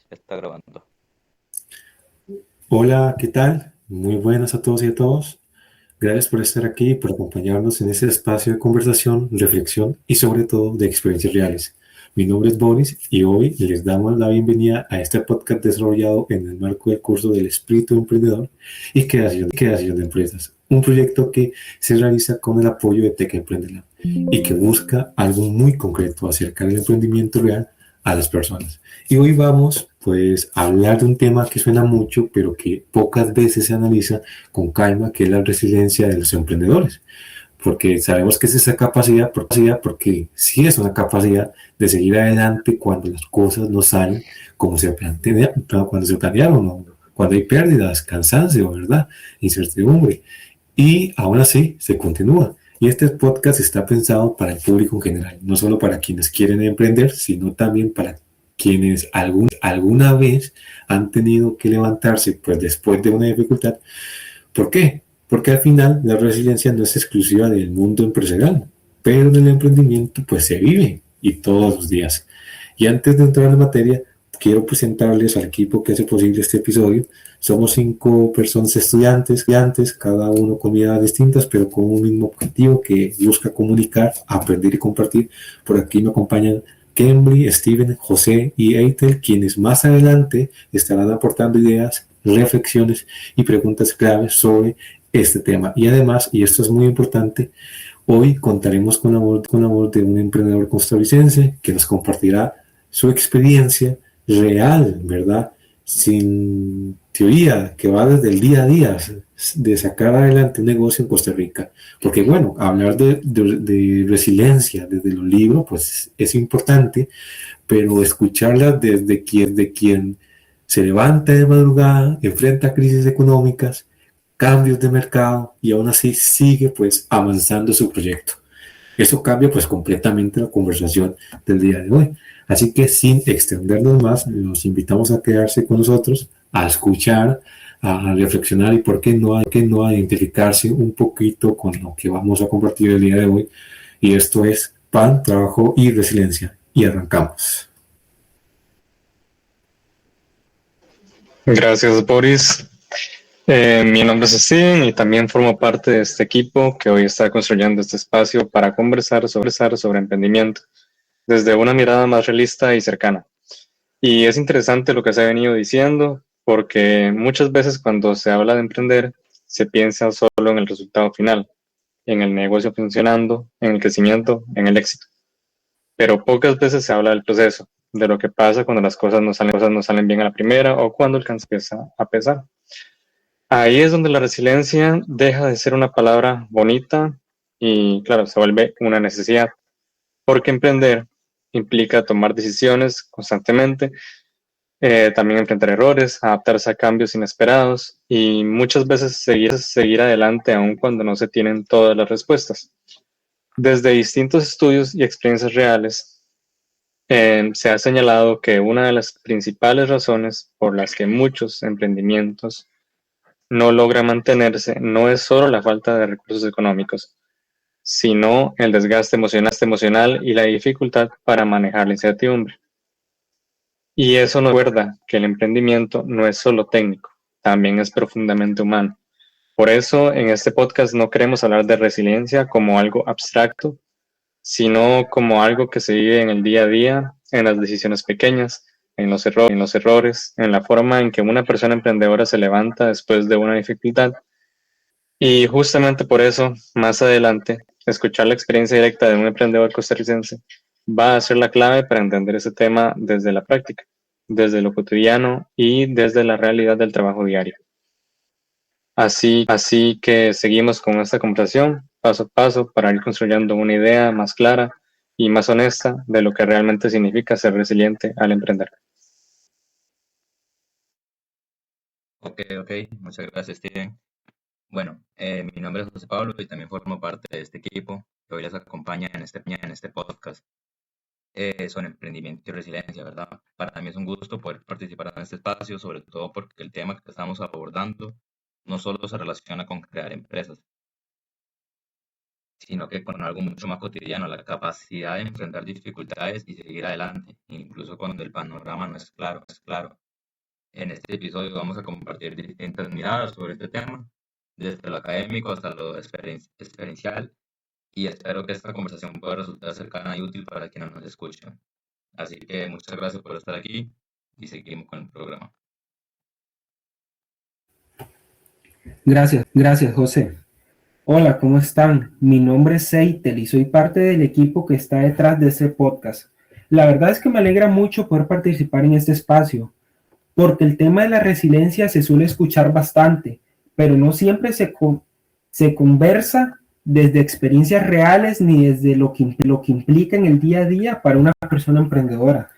Ya está grabando. Hola, ¿qué tal? Muy buenas a todos y a todos. Gracias por estar aquí y por acompañarnos en este espacio de conversación, reflexión y sobre todo de experiencias reales. Mi nombre es Boris y hoy les damos la bienvenida a este podcast desarrollado en el marco del curso del espíritu emprendedor y creación de empresas. Un proyecto que se realiza con el apoyo de Tech Emprende Lab y que busca algo muy concreto, acercar el emprendimiento real a las personas. Y hoy vamos pues a hablar de un tema que suena mucho, pero que pocas veces se analiza con calma, que es la resiliencia de los emprendedores. Porque sabemos que es esa capacidad, porque sí es una capacidad de seguir adelante cuando las cosas no salen como se plantean, cuando se planearon, ¿no? Cuando hay pérdidas, cansancio, ¿verdad? Incertidumbre. Y aún así se continúa. Y este podcast está pensado para el público en general, no solo para quienes quieren emprender, sino también para quienes alguna vez han tenido que levantarse pues después de una dificultad. ¿Por qué? Porque al final la resiliencia no es exclusiva del mundo empresarial, pero en el emprendimiento pues se vive y todos los días. Y antes de entrar en materia, quiero presentarles al equipo que hace posible este episodio. Somos 5 personas estudiantes, cada uno con miradas distintas, pero con un mismo objetivo que busca comunicar, aprender y compartir. Por aquí me acompañan Kembly, Steven, José y Eitel, quienes más adelante estarán aportando ideas, reflexiones y preguntas claves sobre este tema. Y además, y esto es muy importante, hoy contaremos con la voz de un emprendedor costarricense que nos compartirá su experiencia real, ¿verdad? Sin teoría, que va desde el día a día de sacar adelante un negocio en Costa Rica. Porque bueno, hablar de resiliencia desde los libros, pues es importante, pero escucharla de quien se levanta de madrugada, enfrenta crisis económicas, cambios de mercado y aún así sigue pues avanzando su proyecto. Eso cambia pues completamente la conversación del día de hoy. Así que sin extendernos más, los invitamos a quedarse con nosotros, a escuchar, a reflexionar y por qué no a identificarse un poquito con lo que vamos a compartir el día de hoy. Y esto es pan, trabajo y resiliencia. Y arrancamos. Gracias, Boris. Mi nombre es Steven y también formo parte de este equipo que hoy está construyendo este espacio para conversar sobre emprendimiento desde una mirada más realista y cercana. Y es interesante lo que se ha venido diciendo porque muchas veces cuando se habla de emprender se piensa solo en el resultado final, en el negocio funcionando, en el crecimiento, en el éxito. Pero pocas veces se habla del proceso, de lo que pasa cuando las cosas no salen bien a la primera o cuando el cansancio empieza a pesar. Ahí es donde la resiliencia deja de ser una palabra bonita y, claro, se vuelve una necesidad, porque emprender implica tomar decisiones constantemente, también enfrentar errores, adaptarse a cambios inesperados y muchas veces seguir adelante aun cuando no se tienen todas las respuestas. Desde distintos estudios y experiencias reales, se ha señalado que una de las principales razones por las que muchos emprendimientos no logra mantenerse no es solo la falta de recursos económicos, sino el desgaste emocional y la dificultad para manejar la incertidumbre. Y eso nos recuerda que el emprendimiento no es solo técnico, también es profundamente humano. Por eso, en este podcast no queremos hablar de resiliencia como algo abstracto, sino como algo que se vive en el día a día, en las decisiones pequeñas, en los errores, en la forma en que una persona emprendedora se levanta después de una dificultad. Y justamente por eso, más adelante, escuchar la experiencia directa de un emprendedor costarricense va a ser la clave para entender ese tema desde la práctica, desde lo cotidiano y desde la realidad del trabajo diario. Así que seguimos con esta conversación paso a paso para ir construyendo una idea más clara y más honesta de lo que realmente significa ser resiliente al emprender. Ok, ok. Muchas gracias, Steven. Bueno, mi nombre es José Pablo y también formo parte de este equipo que hoy les acompaña en este podcast sobre emprendimiento y resiliencia, ¿verdad? Para mí es un gusto poder participar en este espacio, sobre todo porque el tema que estamos abordando no solo se relaciona con crear empresas, sino que con algo mucho más cotidiano, la capacidad de enfrentar dificultades y seguir adelante, incluso cuando el panorama no es claro, es claro. En este episodio vamos a compartir distintas miradas sobre este tema, desde lo académico hasta lo experiencial, y espero que esta conversación pueda resultar cercana y útil para quienes nos escuchen. Así que muchas gracias por estar aquí y seguimos con el programa. Gracias, José. Hola, ¿cómo están? Mi nombre es Seitel y soy parte del equipo que está detrás de este podcast. La verdad es que me alegra mucho poder participar en este espacio, porque el tema de la resiliencia se suele escuchar bastante, pero no siempre se conversa desde experiencias reales ni desde lo que implica en el día a día para una persona emprendedora.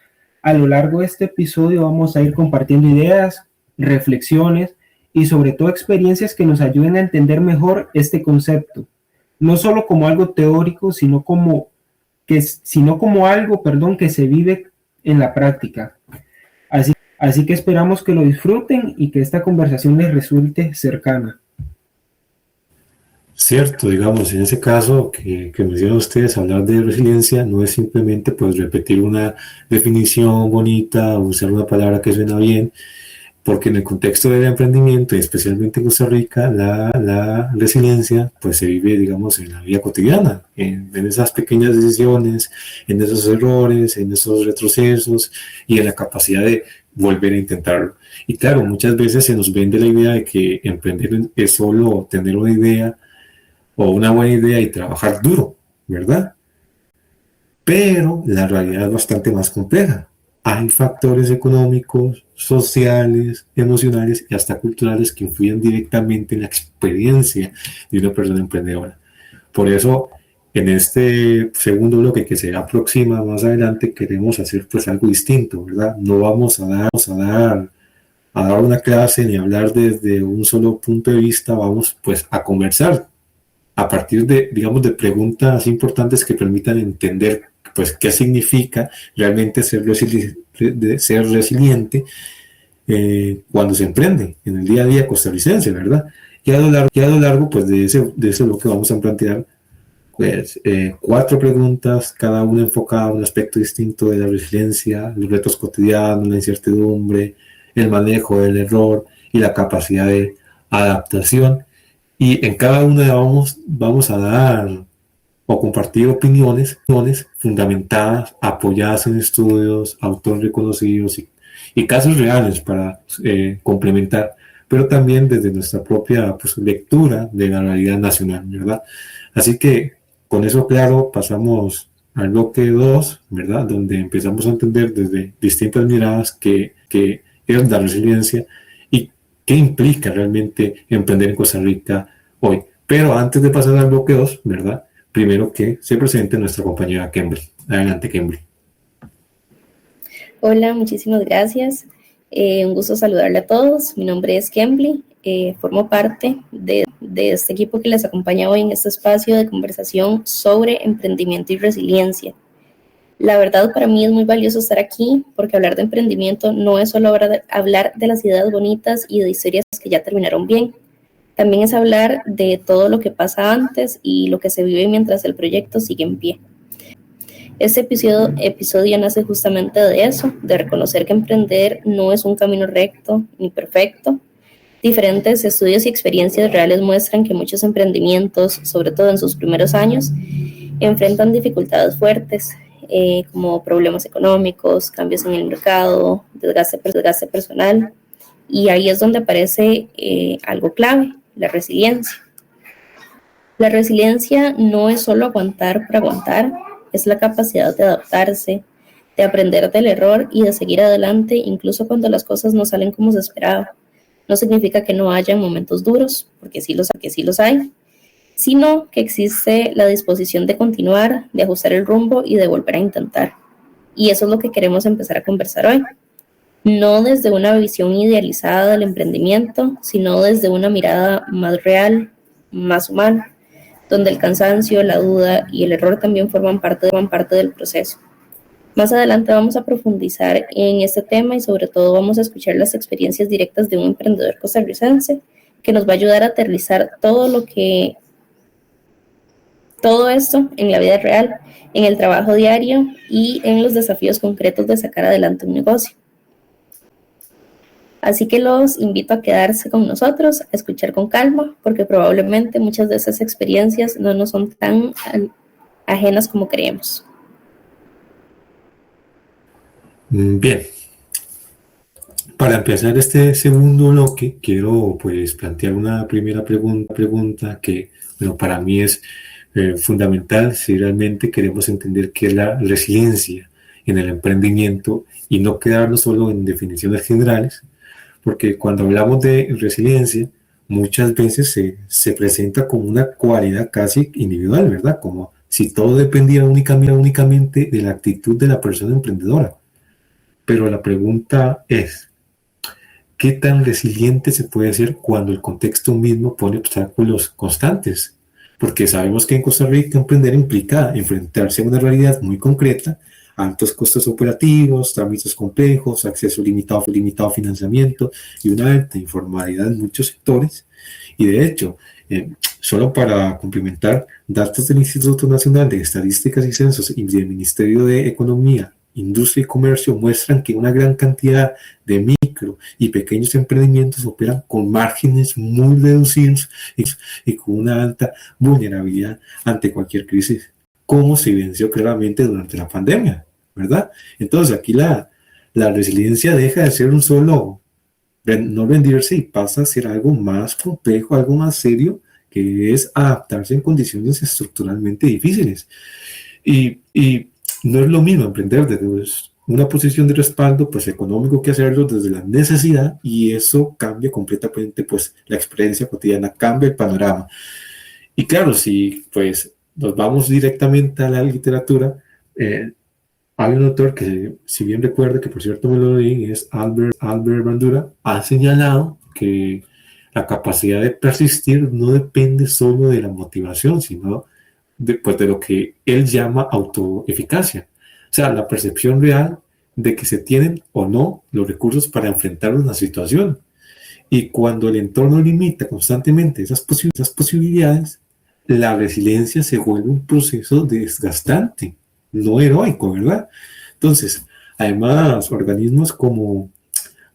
A lo largo de este episodio vamos a ir compartiendo ideas, reflexiones y sobre todo experiencias que nos ayuden a entender mejor este concepto, no solo como algo teórico, sino como algo, que se vive en la práctica. Así que esperamos que lo disfruten y que esta conversación les resulte cercana. Cierto, digamos, en ese caso que mencionan ustedes, hablar de resiliencia no es simplemente pues repetir una definición bonita o usar una palabra que suena bien, porque en el contexto del emprendimiento, y especialmente en Costa Rica, la resiliencia pues se vive, digamos, en la vida cotidiana, en esas pequeñas decisiones, en esos errores, en esos retrocesos y en la capacidad de volver a intentarlo. Y claro, muchas veces se nos vende la idea de que emprender es solo tener una idea o una buena idea y trabajar duro, ¿verdad? Pero la realidad es bastante más compleja. Hay factores económicos, sociales, emocionales y hasta culturales que influyen directamente en la experiencia de una persona emprendedora. Por eso, en este segundo bloque que se aproxima más adelante, queremos hacer pues algo distinto, ¿verdad? No vamos a dar una clase ni hablar desde un solo punto de vista, vamos pues a conversar a partir de, digamos, de preguntas importantes que permitan entender pues qué significa realmente ser resiliente cuando se emprende en el día a día costarricense, ¿verdad? Y a lo largo pues de ese bloque vamos a plantear pues 4 preguntas, cada una enfocada a un aspecto distinto de la resiliencia, los retos cotidianos, la incertidumbre, el manejo del error y la capacidad de adaptación. Y en cada una vamos a dar o compartir opiniones fundamentadas, apoyadas en estudios, autores reconocidos y casos reales para complementar, pero también desde nuestra propia pues, lectura de la realidad nacional, ¿verdad? Así que con eso claro pasamos al bloque 2, ¿verdad? Donde empezamos a entender desde distintas miradas qué es la resiliencia y qué implica realmente emprender en Costa Rica hoy. Pero antes de pasar al bloque 2, ¿verdad? Primero que se presente nuestra compañera Kembly. Adelante, Kembly. Hola, muchísimas gracias. Un gusto saludarle a todos. Mi nombre es Kembly. Formo parte de este equipo que les acompaña hoy en este espacio de conversación sobre emprendimiento y resiliencia. La verdad, para mí es muy valioso estar aquí porque hablar de emprendimiento no es solo hablar de las ideas bonitas y de historias que ya terminaron bien. También es hablar de todo lo que pasa antes y lo que se vive mientras el proyecto sigue en pie. Este episodio nace justamente de eso, de reconocer que emprender no es un camino recto ni perfecto. Diferentes estudios y experiencias reales muestran que muchos emprendimientos, sobre todo en sus primeros años, enfrentan dificultades fuertes, como problemas económicos, cambios en el mercado, desgaste personal. Y ahí es donde aparece algo clave, la resiliencia. La resiliencia no es solo aguantar por aguantar, es la capacidad de adaptarse, de aprender del error y de seguir adelante incluso cuando las cosas no salen como se esperaba. No significa que no haya momentos duros, porque sí los hay, sino que existe la disposición de continuar, de ajustar el rumbo y de volver a intentar. Y eso es lo que queremos empezar a conversar hoy. No desde una visión idealizada del emprendimiento, sino desde una mirada más real, más humana, donde el cansancio, la duda y el error también forman parte del proceso. Más adelante vamos a profundizar en este tema y sobre todo vamos a escuchar las experiencias directas de un emprendedor costarricense que nos va a ayudar a aterrizar todo lo que Todo esto en la vida real, en el trabajo diario y en los desafíos concretos de sacar adelante un negocio. Así que los invito a quedarse con nosotros, a escuchar con calma, porque probablemente muchas de esas experiencias no nos son tan ajenas como creemos. Bien, para empezar este segundo bloque, quiero pues plantear una primera pregunta que, bueno, para mí es fundamental si realmente queremos entender qué es la resiliencia en el emprendimiento y no quedarnos solo en definiciones generales, porque cuando hablamos de resiliencia, muchas veces se presenta como una cualidad casi individual, ¿verdad? Como si todo dependiera únicamente de la actitud de la persona emprendedora. Pero la pregunta es, ¿qué tan resiliente se puede ser cuando el contexto mismo pone obstáculos constantes? Porque sabemos que en Costa Rica emprender implica enfrentarse a una realidad muy concreta, altos costos operativos, trámites complejos, acceso limitado a financiamiento y una alta informalidad en muchos sectores. Y de hecho, solo para complementar, datos del Instituto Nacional de Estadísticas y Censos y del Ministerio de Economía, Industria y Comercio muestran que una gran cantidad de micro y pequeños emprendimientos operan con márgenes muy reducidos y con una alta vulnerabilidad ante cualquier crisis, como se evidenció claramente durante la pandemia, ¿verdad? Entonces aquí la resiliencia deja de ser un solo no rendirse y pasa a ser algo más complejo, algo más serio, que es adaptarse en condiciones estructuralmente difíciles. Y no es lo mismo emprender desde una posición de respaldo pues económico que hacerlo desde la necesidad, y eso cambia completamente pues la experiencia cotidiana, cambia el panorama. Y claro, si pues nos vamos directamente a la literatura, hay un autor que, si bien recuerdo, que por cierto me lo leí, es Albert Bandura, ha señalado que la capacidad de persistir no depende solo de la motivación, sino pues, de lo que él llama autoeficacia. O sea, la percepción real de que se tienen o no los recursos para enfrentar una situación. Y cuando el entorno limita constantemente esas posibilidades, la resiliencia se vuelve un proceso desgastante, no heroico, ¿verdad? Entonces, además, organismos como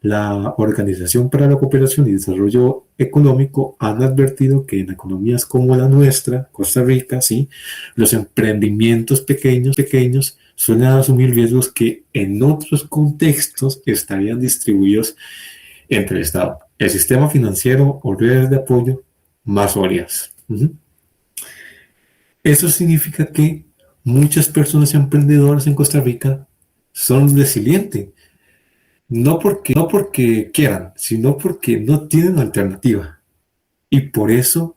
la Organización para la Cooperación y Desarrollo Económico han advertido que en economías como la nuestra, Costa Rica, sí, los emprendimientos pequeños suelen asumir riesgos que en otros contextos estarían distribuidos entre el Estado, el sistema financiero o redes de apoyo más sólidas. Eso significa que muchas personas emprendedoras en Costa Rica son resilientes, no porque quieran, sino porque no tienen alternativa. Y por eso,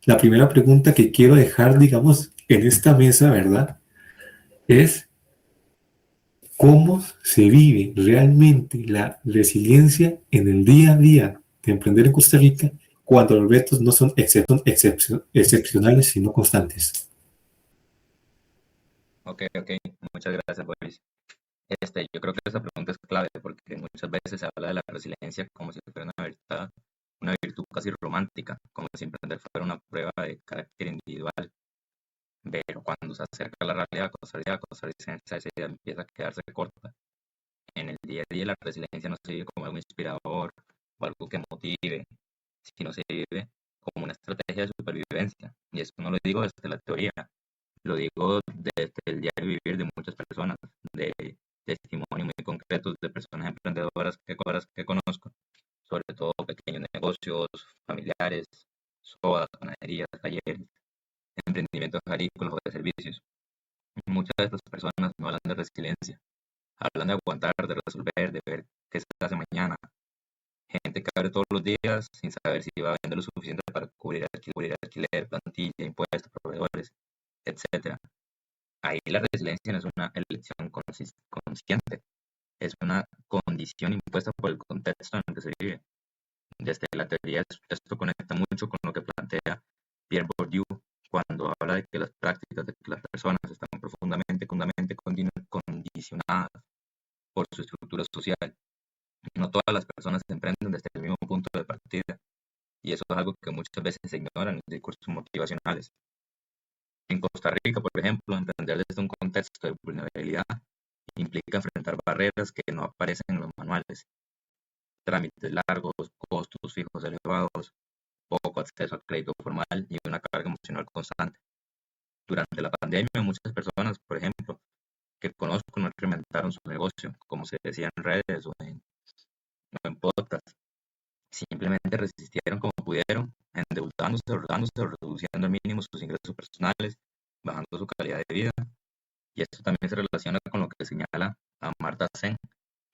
la primera pregunta que quiero dejar, digamos, en esta mesa, ¿verdad? Es cómo se vive realmente la resiliencia en el día a día de emprender en Costa Rica cuando los retos no son excepcionales, sino constantes. Ok, muchas gracias, Boris. Yo creo que esa pregunta es clave porque muchas veces se habla de la resiliencia como si fuera una virtud casi romántica, como si emprender fuera una prueba de carácter individual. Pero cuando se acerca a la realidad costarricense, esa idea empieza a quedarse corta. En el día a día la resiliencia no se vive como algo inspirador o algo que motive, sino se vive como una estrategia de supervivencia. Y eso no lo digo desde la teoría, lo digo desde el diario vivir de muchas personas, de testimonios muy concretos de personas emprendedoras que conozco, sobre todo pequeños negocios, familiares, sodas, panaderías, talleres, emprendimientos agrícolas o de servicios. Muchas de estas personas no hablan de resiliencia, hablan de aguantar, de resolver, de ver qué se hace mañana. Gente que abre todos los días sin saber si va a vender lo suficiente para cubrir alquiler, plantilla, impuestos, proveedores, etcétera. Ahí la resiliencia no es una elección consciente, es una condición impuesta por el contexto en el que se vive. Desde la teoría, esto conecta mucho con lo que plantea Pierre Bourdieu cuando habla de que las prácticas de las personas están profundamente condicionadas por su estructura social. No todas las personas emprenden desde el mismo punto de partida, y eso es algo que muchas veces se ignora en los discursos motivacionales. En Costa Rica, por ejemplo, emprender desde un contexto de vulnerabilidad implica enfrentar barreras que no aparecen en los manuales, trámites largos, costos fijos elevados, poco acceso al crédito formal y una carga emocional constante. Durante la pandemia, muchas personas, por ejemplo, que conozco no incrementaron su negocio, como se decía en redes o en podcast. Simplemente resistieron como pudieron, endeudándose, reduciendo al mínimo sus ingresos personales, bajando su calidad de vida. Y esto también se relaciona con lo que señala Amartya Sen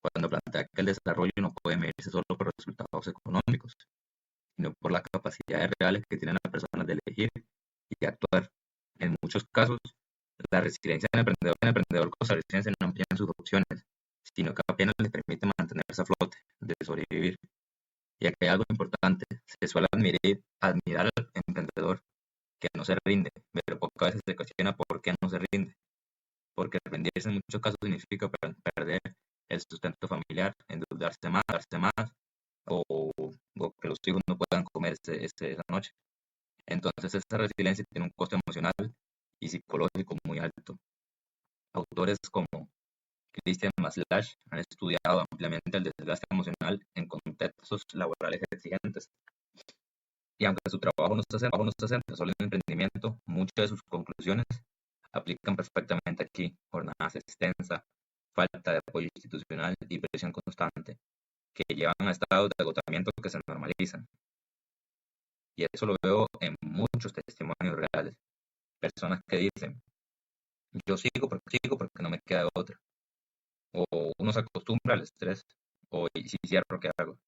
cuando plantea que el desarrollo no puede medirse solo por resultados económicos, sino por las capacidades reales que tienen las personas de elegir y actuar. En muchos casos, la resiliencia del emprendedor costarricense no amplía sus opciones, sino que apenas le permite mantenerse a flote, de sobrevivir. Y aquí hay algo importante, se suele admirar al emprendedor que no se rinde, pero pocas veces se cuestiona por qué no se rinde, porque rendirse en muchos casos significa perder el sustento familiar, endeudarse más, o que los hijos no puedan comer esa noche. Entonces esa resiliencia tiene un costo emocional y psicológico muy alto. Autores como Christian Maslach han estudiado ampliamente el desgaste emocional en contextos laborales exigentes. Y aunque su trabajo no se centra solo en el emprendimiento, muchas de sus conclusiones aplican perfectamente aquí. Jornadas extensas, falta de apoyo institucional y presión constante, que llevan a estados de agotamiento que se normalizan. Y eso lo veo en muchos testimonios reales. Personas que dicen, yo sigo porque no me queda otra. O uno se acostumbra al estrés, o si cierro, ¿qué hago?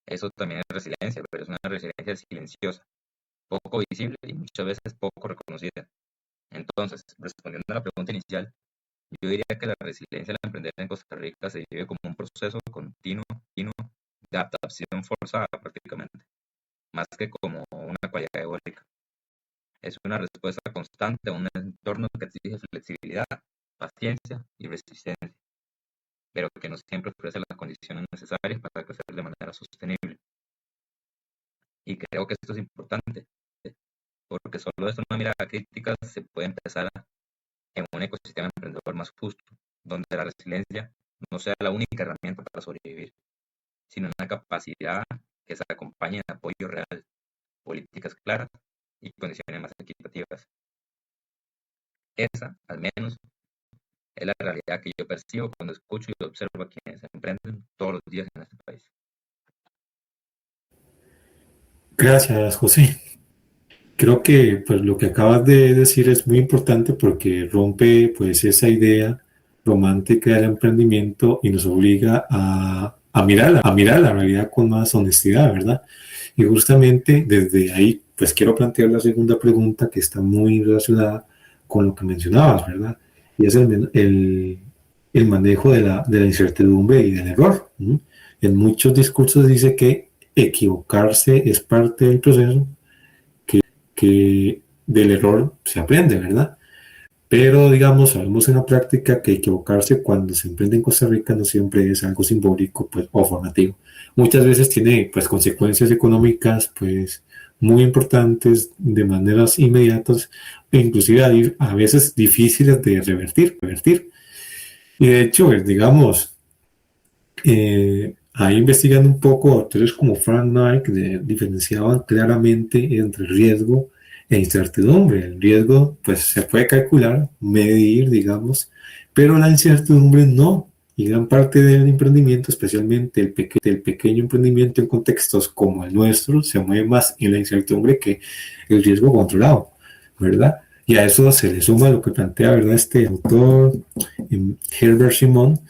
Eso también es resiliencia, pero es una resiliencia silenciosa, poco visible y muchas veces poco reconocida. Entonces, respondiendo a la pregunta inicial, yo diría que la resiliencia al emprender en Costa Rica se vive como un proceso continuo de adaptación forzada prácticamente, más que como una cualidad eólica. Es una respuesta constante a un entorno que exige flexibilidad, paciencia y resistencia, pero que no siempre ofrece las condiciones necesarias para crecer de manera sostenible. Y creo que esto es importante, porque solo desde una mirada crítica se puede empezar en un ecosistema emprendedor más justo, donde la resiliencia no sea la única herramienta para sobrevivir, sino una capacidad que se acompañe de apoyo real, políticas claras y condiciones más equitativas. Esa, al menos, es la realidad que yo percibo cuando escucho y observo a quienes emprenden todos los días en este país. Gracias, José. Creo que pues, lo que acabas de decir es muy importante porque rompe pues, esa idea romántica del emprendimiento y nos obliga a mirar la realidad con más honestidad, ¿verdad? Y justamente desde ahí, pues quiero plantear la segunda pregunta que está muy relacionada con lo que mencionabas, ¿verdad? Y es el manejo de la incertidumbre y del error. ¿Mm? En muchos discursos dice que equivocarse es parte del proceso, que del error se aprende, ¿verdad? Pero, digamos, sabemos en la práctica que equivocarse cuando se emprende en Costa Rica no siempre es algo simbólico, pues, o formativo. Muchas veces tiene, pues, consecuencias económicas, pues, muy importantes de maneras inmediatas e inclusive a veces difíciles de revertir. Y de hecho, digamos, ahí investigando un poco, autores como Frank Knight diferenciaban claramente entre riesgo e incertidumbre. El riesgo, pues, se puede calcular, medir, digamos, pero la incertidumbre no. Y gran parte del emprendimiento, especialmente el pequeño emprendimiento en contextos como el nuestro, se mueve más en la incertidumbre que el riesgo controlado, ¿verdad? Y a eso se le suma lo que plantea, ¿verdad?, este autor, Herbert Simon,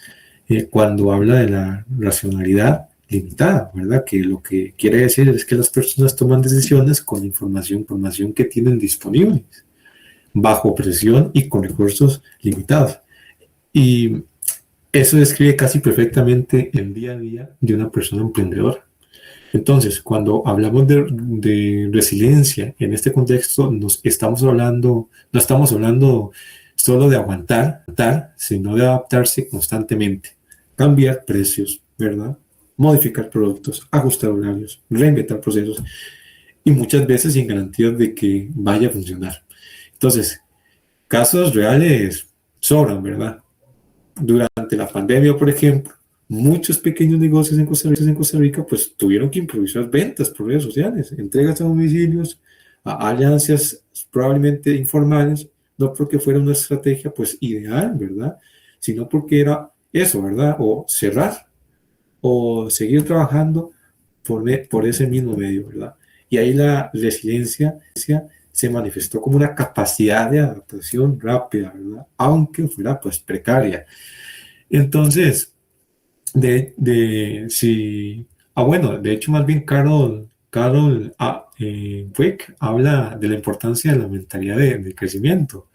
cuando habla de la racionalidad limitada, ¿verdad? Que lo que quiere decir es que las personas toman decisiones con información que tienen disponibles, bajo presión y con recursos limitados. Y eso describe casi perfectamente el día a día de una persona emprendedora. Entonces, cuando hablamos de resiliencia en este contexto, no estamos hablando solo de aguantar, sino de adaptarse constantemente, cambiar precios, ¿verdad? Modificar productos, ajustar horarios, reinventar procesos y muchas veces sin garantías de que vaya a funcionar. Entonces, casos reales sobran, ¿verdad? Durante la pandemia, por ejemplo, muchos pequeños negocios en Costa Rica pues tuvieron que improvisar ventas por redes sociales, entregas a domicilios, a alianzas probablemente informales, no porque fuera una estrategia pues ideal, ¿verdad? Sino porque era eso, ¿verdad? O cerrar o seguir trabajando por ese mismo medio, ¿verdad? Y ahí la resiliencia se manifestó como una capacidad de adaptación rápida, ¿verdad? Aunque fuera pues precaria. Entonces, sí, bueno, de hecho más bien Carol Dweck habla de la importancia de la mentalidad de crecimiento,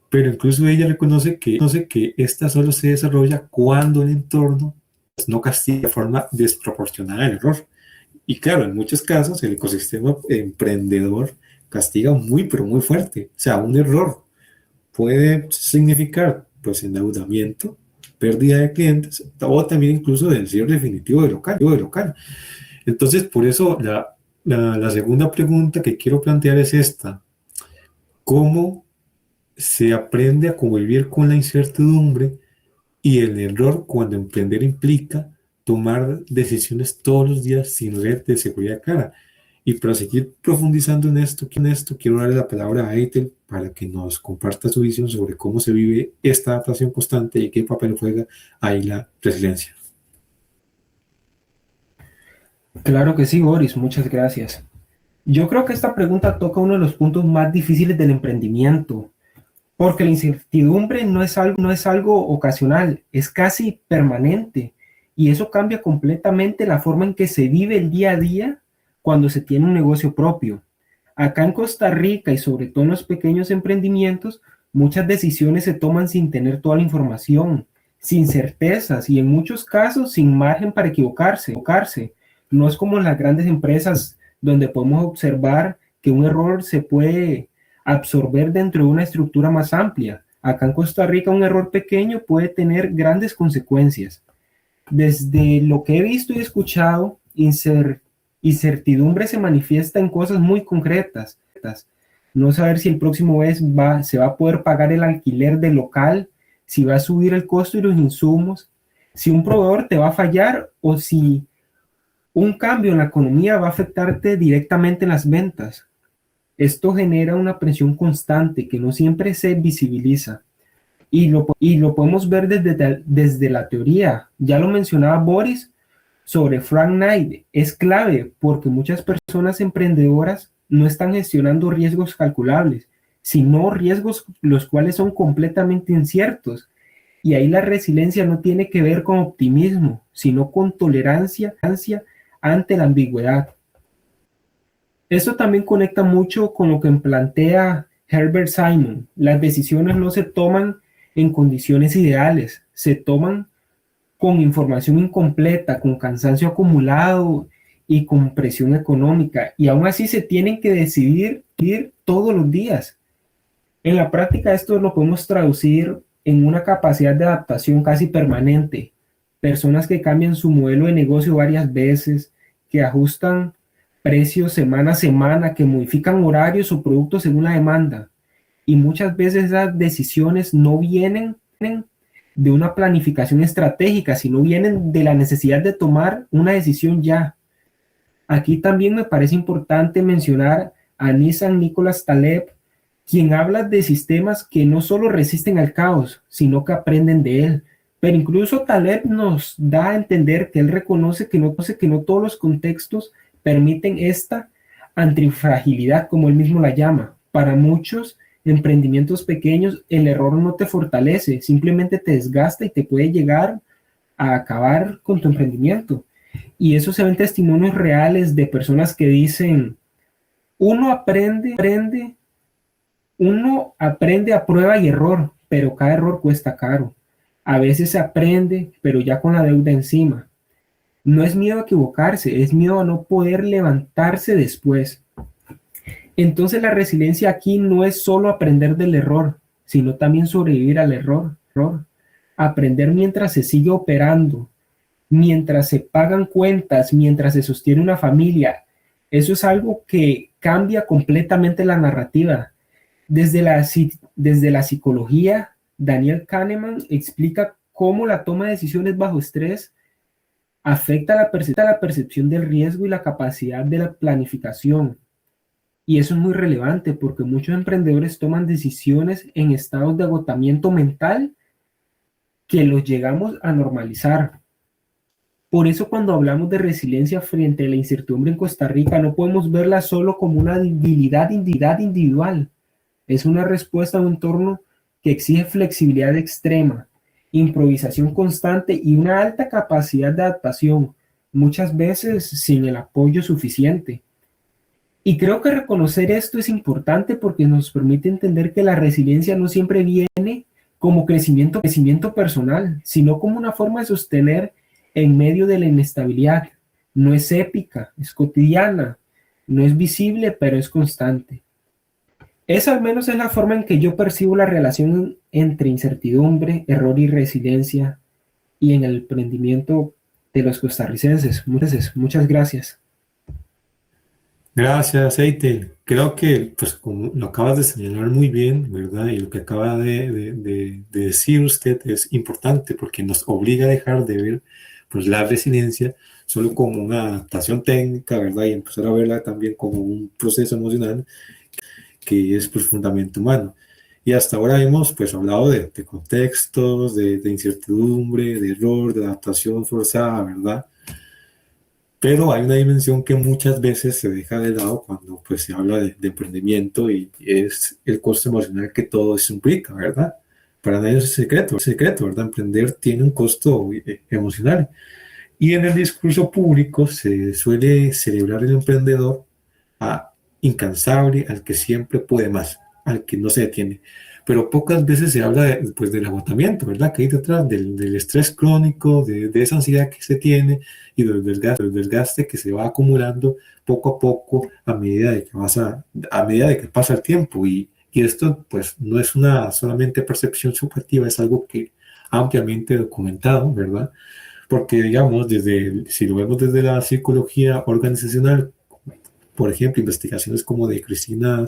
pero incluso ella reconoce que esta solo se desarrolla cuando el entorno pues, no castiga de forma desproporcionada el error. Y claro, en muchos casos el ecosistema emprendedor castiga muy, pero muy fuerte. O sea, un error puede significar pues endeudamiento, pérdida de clientes o también incluso del cierre definitivo de local. Entonces, por eso la segunda pregunta que quiero plantear es esta. ¿Cómo se aprende a convivir con la incertidumbre y el error cuando emprender implica tomar decisiones todos los días sin red de seguridad clara? Y para seguir profundizando en esto, quiero darle la palabra a Eitel para que nos comparta su visión sobre cómo se vive esta adaptación constante y qué papel juega ahí la resiliencia. Claro que sí, Boris, muchas gracias. Yo creo que esta pregunta toca uno de los puntos más difíciles del emprendimiento, porque la incertidumbre no es algo ocasional, es casi permanente, y eso cambia completamente la forma en que se vive el día a día cuando se tiene un negocio propio. Acá en Costa Rica y sobre todo en los pequeños emprendimientos, muchas decisiones se toman sin tener toda la información, sin certezas y en muchos casos sin margen para equivocarse. No es como en las grandes empresas donde podemos observar que un error se puede absorber dentro de una estructura más amplia. Acá en Costa Rica un error pequeño puede tener grandes consecuencias. Desde lo que he visto y escuchado, incertidumbre se manifiesta en cosas muy concretas. No saber si el próximo mes se va a poder pagar el alquiler del local, si va a subir el costo y los insumos, si un proveedor te va a fallar o si un cambio en la economía va a afectarte directamente en las ventas. Esto genera una presión constante que no siempre se visibiliza. Y lo podemos ver desde la teoría. Ya lo mencionaba Boris sobre Frank Knight. Es clave porque muchas personas emprendedoras no están gestionando riesgos calculables, sino riesgos los cuales son completamente inciertos. Y ahí la resiliencia no tiene que ver con optimismo, sino con tolerancia ante la ambigüedad. Esto también conecta mucho con lo que plantea Herbert Simon. Las decisiones no se toman en condiciones ideales, se toman con información incompleta, con cansancio acumulado y con presión económica. Y aún así se tienen que decidir todos los días. En la práctica esto lo podemos traducir en una capacidad de adaptación casi permanente. Personas que cambian su modelo de negocio varias veces, que ajustan precios semana a semana, que modifican horarios o productos según la demanda. Y muchas veces esas decisiones no vienen de una planificación estratégica, sino vienen de la necesidad de tomar una decisión ya. Aquí también me parece importante mencionar a Nissan Nicholas Taleb, quien habla de sistemas que no solo resisten al caos, sino que aprenden de él. Pero incluso Taleb nos da a entender que él reconoce que no todos los contextos permiten esta antifragilidad, como él mismo la llama. Para muchos emprendimientos pequeños, el error no te fortalece, simplemente te desgasta y te puede llegar a acabar con tu emprendimiento. Y eso se ven testimonios reales de personas que dicen, uno aprende a prueba y error, pero cada error cuesta caro. A veces se aprende, pero ya con la deuda encima. No es miedo a equivocarse, es miedo a no poder levantarse después. Entonces la resiliencia aquí no es solo aprender del error, sino también sobrevivir al error. Aprender mientras se sigue operando, mientras se pagan cuentas, mientras se sostiene una familia. Eso es algo que cambia completamente la narrativa. Desde la psicología, Daniel Kahneman explica cómo la toma de decisiones bajo estrés afecta la percepción del riesgo y la capacidad de la planificación. Y eso es muy relevante porque muchos emprendedores toman decisiones en estados de agotamiento mental que los llegamos a normalizar. Por eso cuando hablamos de resiliencia frente a la incertidumbre en Costa Rica, no podemos verla solo como una habilidad individual. Es una respuesta a un entorno que exige flexibilidad extrema, improvisación constante y una alta capacidad de adaptación, muchas veces sin el apoyo suficiente. Y creo que reconocer esto es importante porque nos permite entender que la resiliencia no siempre viene como crecimiento personal, sino como una forma de sostener en medio de la inestabilidad. No es épica, es cotidiana, no es visible, pero es constante. Esa al menos es la forma en que yo percibo la relación entre incertidumbre, error y resiliencia y en el emprendimiento de los costarricenses. Muchas gracias. Gracias, Eitel. Creo que, pues, como lo acabas de señalar muy bien, ¿verdad? Y lo que acaba de decir usted es importante porque nos obliga a dejar de ver, pues, la resiliencia solo como una adaptación técnica, ¿verdad? Y empezar a verla también como un proceso emocional que es profundamente humano. Y hasta ahora hemos pues hablado de contextos, de incertidumbre, de error, de adaptación forzada, ¿verdad? Pero hay una dimensión que muchas veces se deja de lado cuando pues se habla de emprendimiento y es el costo emocional que todo eso implica, ¿verdad? Para nadie es secreto, ¿verdad? Emprender tiene un costo emocional. Y en el discurso público se suele celebrar el emprendedor incansable, al que siempre puede más, al que no se detiene. Pero pocas veces se habla pues, del agotamiento, ¿verdad? Que hay detrás del estrés crónico, de esa ansiedad que se tiene y del desgaste que se va acumulando poco a poco a medida de a medida de que pasa el tiempo. Y esto pues no es una solamente percepción subjetiva, es algo que ampliamente documentado, ¿verdad? Porque digamos, si lo vemos desde la psicología organizacional, por ejemplo, investigaciones como de Cristina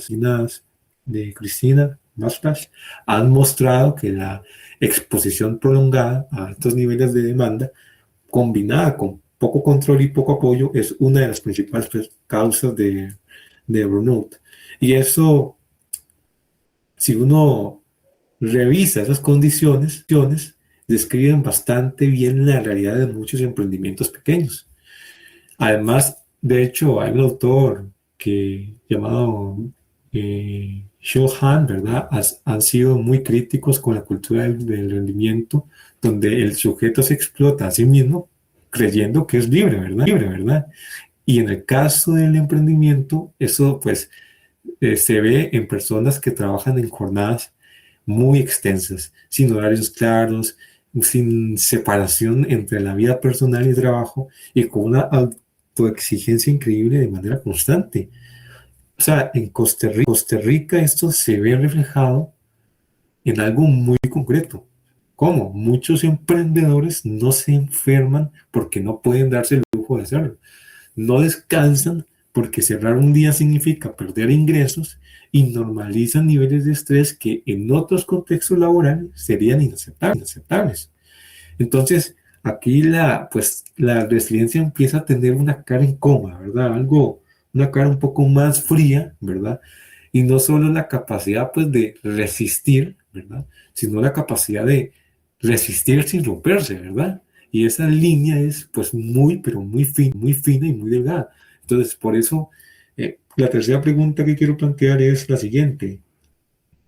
Maslach han mostrado que la exposición prolongada a altos niveles de demanda, combinada con poco control y poco apoyo, es una de las principales causas de burnout. Y eso, si uno revisa esas condiciones, describen bastante bien la realidad de muchos emprendimientos pequeños. Además, de hecho, hay un autor llamado Shaw Han, ¿verdad? Han sido muy críticos con la cultura del rendimiento, donde el sujeto se explota a sí mismo creyendo que es libre, ¿verdad? Libre, ¿verdad? Y en el caso del emprendimiento, eso pues se ve en personas que trabajan en jornadas muy extensas, sin horarios claros, sin separación entre la vida personal y el trabajo y con una autoexigencia increíble de manera constante. O sea, en Costa Rica esto se ve reflejado en algo muy concreto. ¿Cómo? Muchos emprendedores no se enferman porque no pueden darse el lujo de hacerlo. No descansan porque cerrar un día significa perder ingresos y normalizan niveles de estrés que en otros contextos laborales serían inaceptables. Entonces, aquí la resiliencia empieza a tener una cara incómoda, ¿verdad? Una cara un poco más fría, ¿verdad? Y no solo la capacidad, pues, de resistir, ¿verdad? Sino la capacidad de resistir sin romperse, ¿verdad? Y esa línea es, pues, pero muy fina y muy delgada. Entonces, por eso, la tercera pregunta que quiero plantear es la siguiente.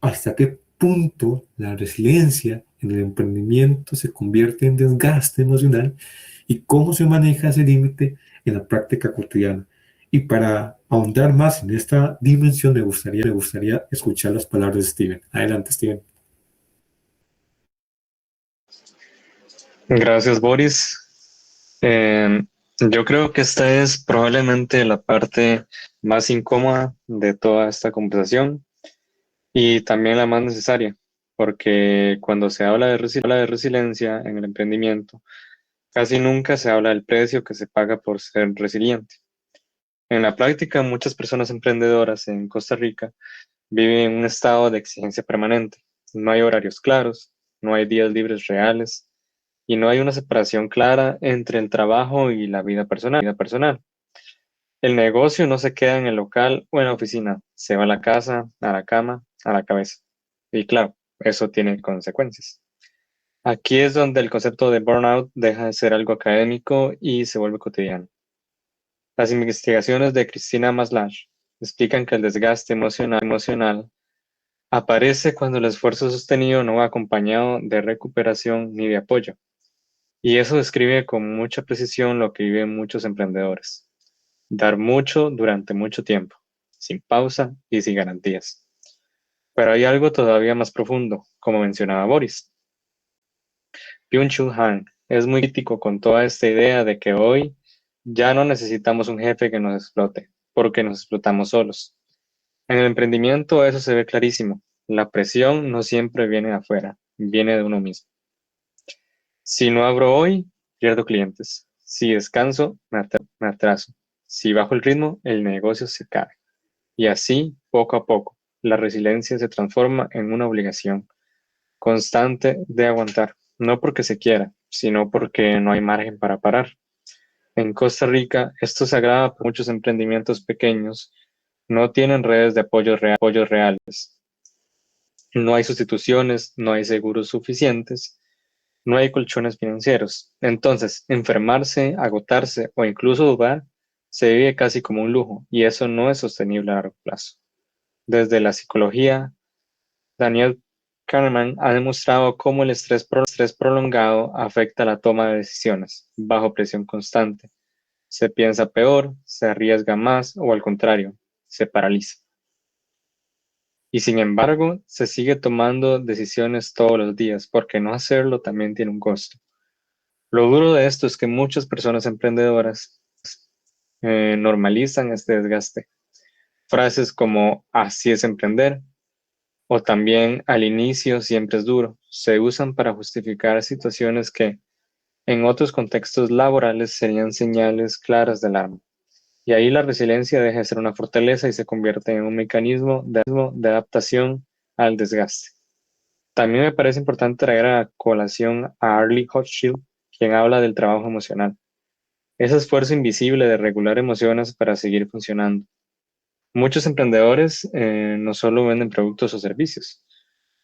¿Hasta qué punto la resiliencia en el emprendimiento se convierte en desgaste emocional y cómo se maneja ese límite en la práctica cotidiana? Y para ahondar más en esta dimensión, me gustaría escuchar las palabras de Steven. Adelante, Steven. Gracias, Boris. Yo creo que esta es probablemente la parte más incómoda de toda esta conversación y también la más necesaria, porque cuando se habla de resiliencia en el emprendimiento, casi nunca se habla del precio que se paga por ser resiliente. En la práctica, muchas personas emprendedoras en Costa Rica Vive en un estado de exigencia permanente. No hay horarios claros, no hay días libres reales y no hay una separación clara entre el trabajo y la vida personal. El negocio no se queda en el local o en la oficina, se va a la casa, a la cama, a la cabeza. Y claro, eso tiene consecuencias. Aquí es donde el concepto de burnout deja de ser algo académico y se vuelve cotidiano. Las investigaciones de Christina Maslach explican que el desgaste emocional aparece cuando el esfuerzo sostenido no va acompañado de recuperación ni de apoyo. Y eso describe con mucha precisión lo que viven muchos emprendedores. Dar mucho durante mucho tiempo, sin pausa y sin garantías. Pero hay algo todavía más profundo, como mencionaba Boris. Byung-Chul Han es muy crítico con toda esta idea de que hoy ya no necesitamos un jefe que nos explote, porque nos explotamos solos. En el emprendimiento eso se ve clarísimo. La presión no siempre viene de afuera, viene de uno mismo. Si no abro hoy, pierdo clientes. Si descanso, me atraso. Si bajo el ritmo, el negocio se cae. Y así, poco a poco, la resiliencia se transforma en una obligación constante de aguantar, no porque se quiera, sino porque no hay margen para parar. En Costa Rica, esto se agrava por muchos emprendimientos pequeños, no tienen redes de apoyos reales, no hay sustituciones, no hay seguros suficientes, no hay colchones financieros. Entonces, enfermarse, agotarse o incluso dudar se vive casi como un lujo y eso no es sostenible a largo plazo. Desde la psicología, Daniel Kahneman ha demostrado cómo el estrés prolongado afecta la toma de decisiones bajo presión constante. Se piensa peor, se arriesga más o al contrario, se paraliza. Y sin embargo, se sigue tomando decisiones todos los días porque no hacerlo también tiene un costo. Lo duro de esto es que muchas personas emprendedoras normalizan este desgaste. Frases como así es emprender o también al inicio siempre es duro se usan para justificar situaciones que en otros contextos laborales serían señales claras de alarma. Y ahí la resiliencia deja de ser una fortaleza y se convierte en un mecanismo de adaptación al desgaste. También me parece importante traer a colación a Arlie Hochschild, quien habla del trabajo emocional. Ese esfuerzo invisible de regular emociones para seguir funcionando. Muchos emprendedores no solo venden productos o servicios,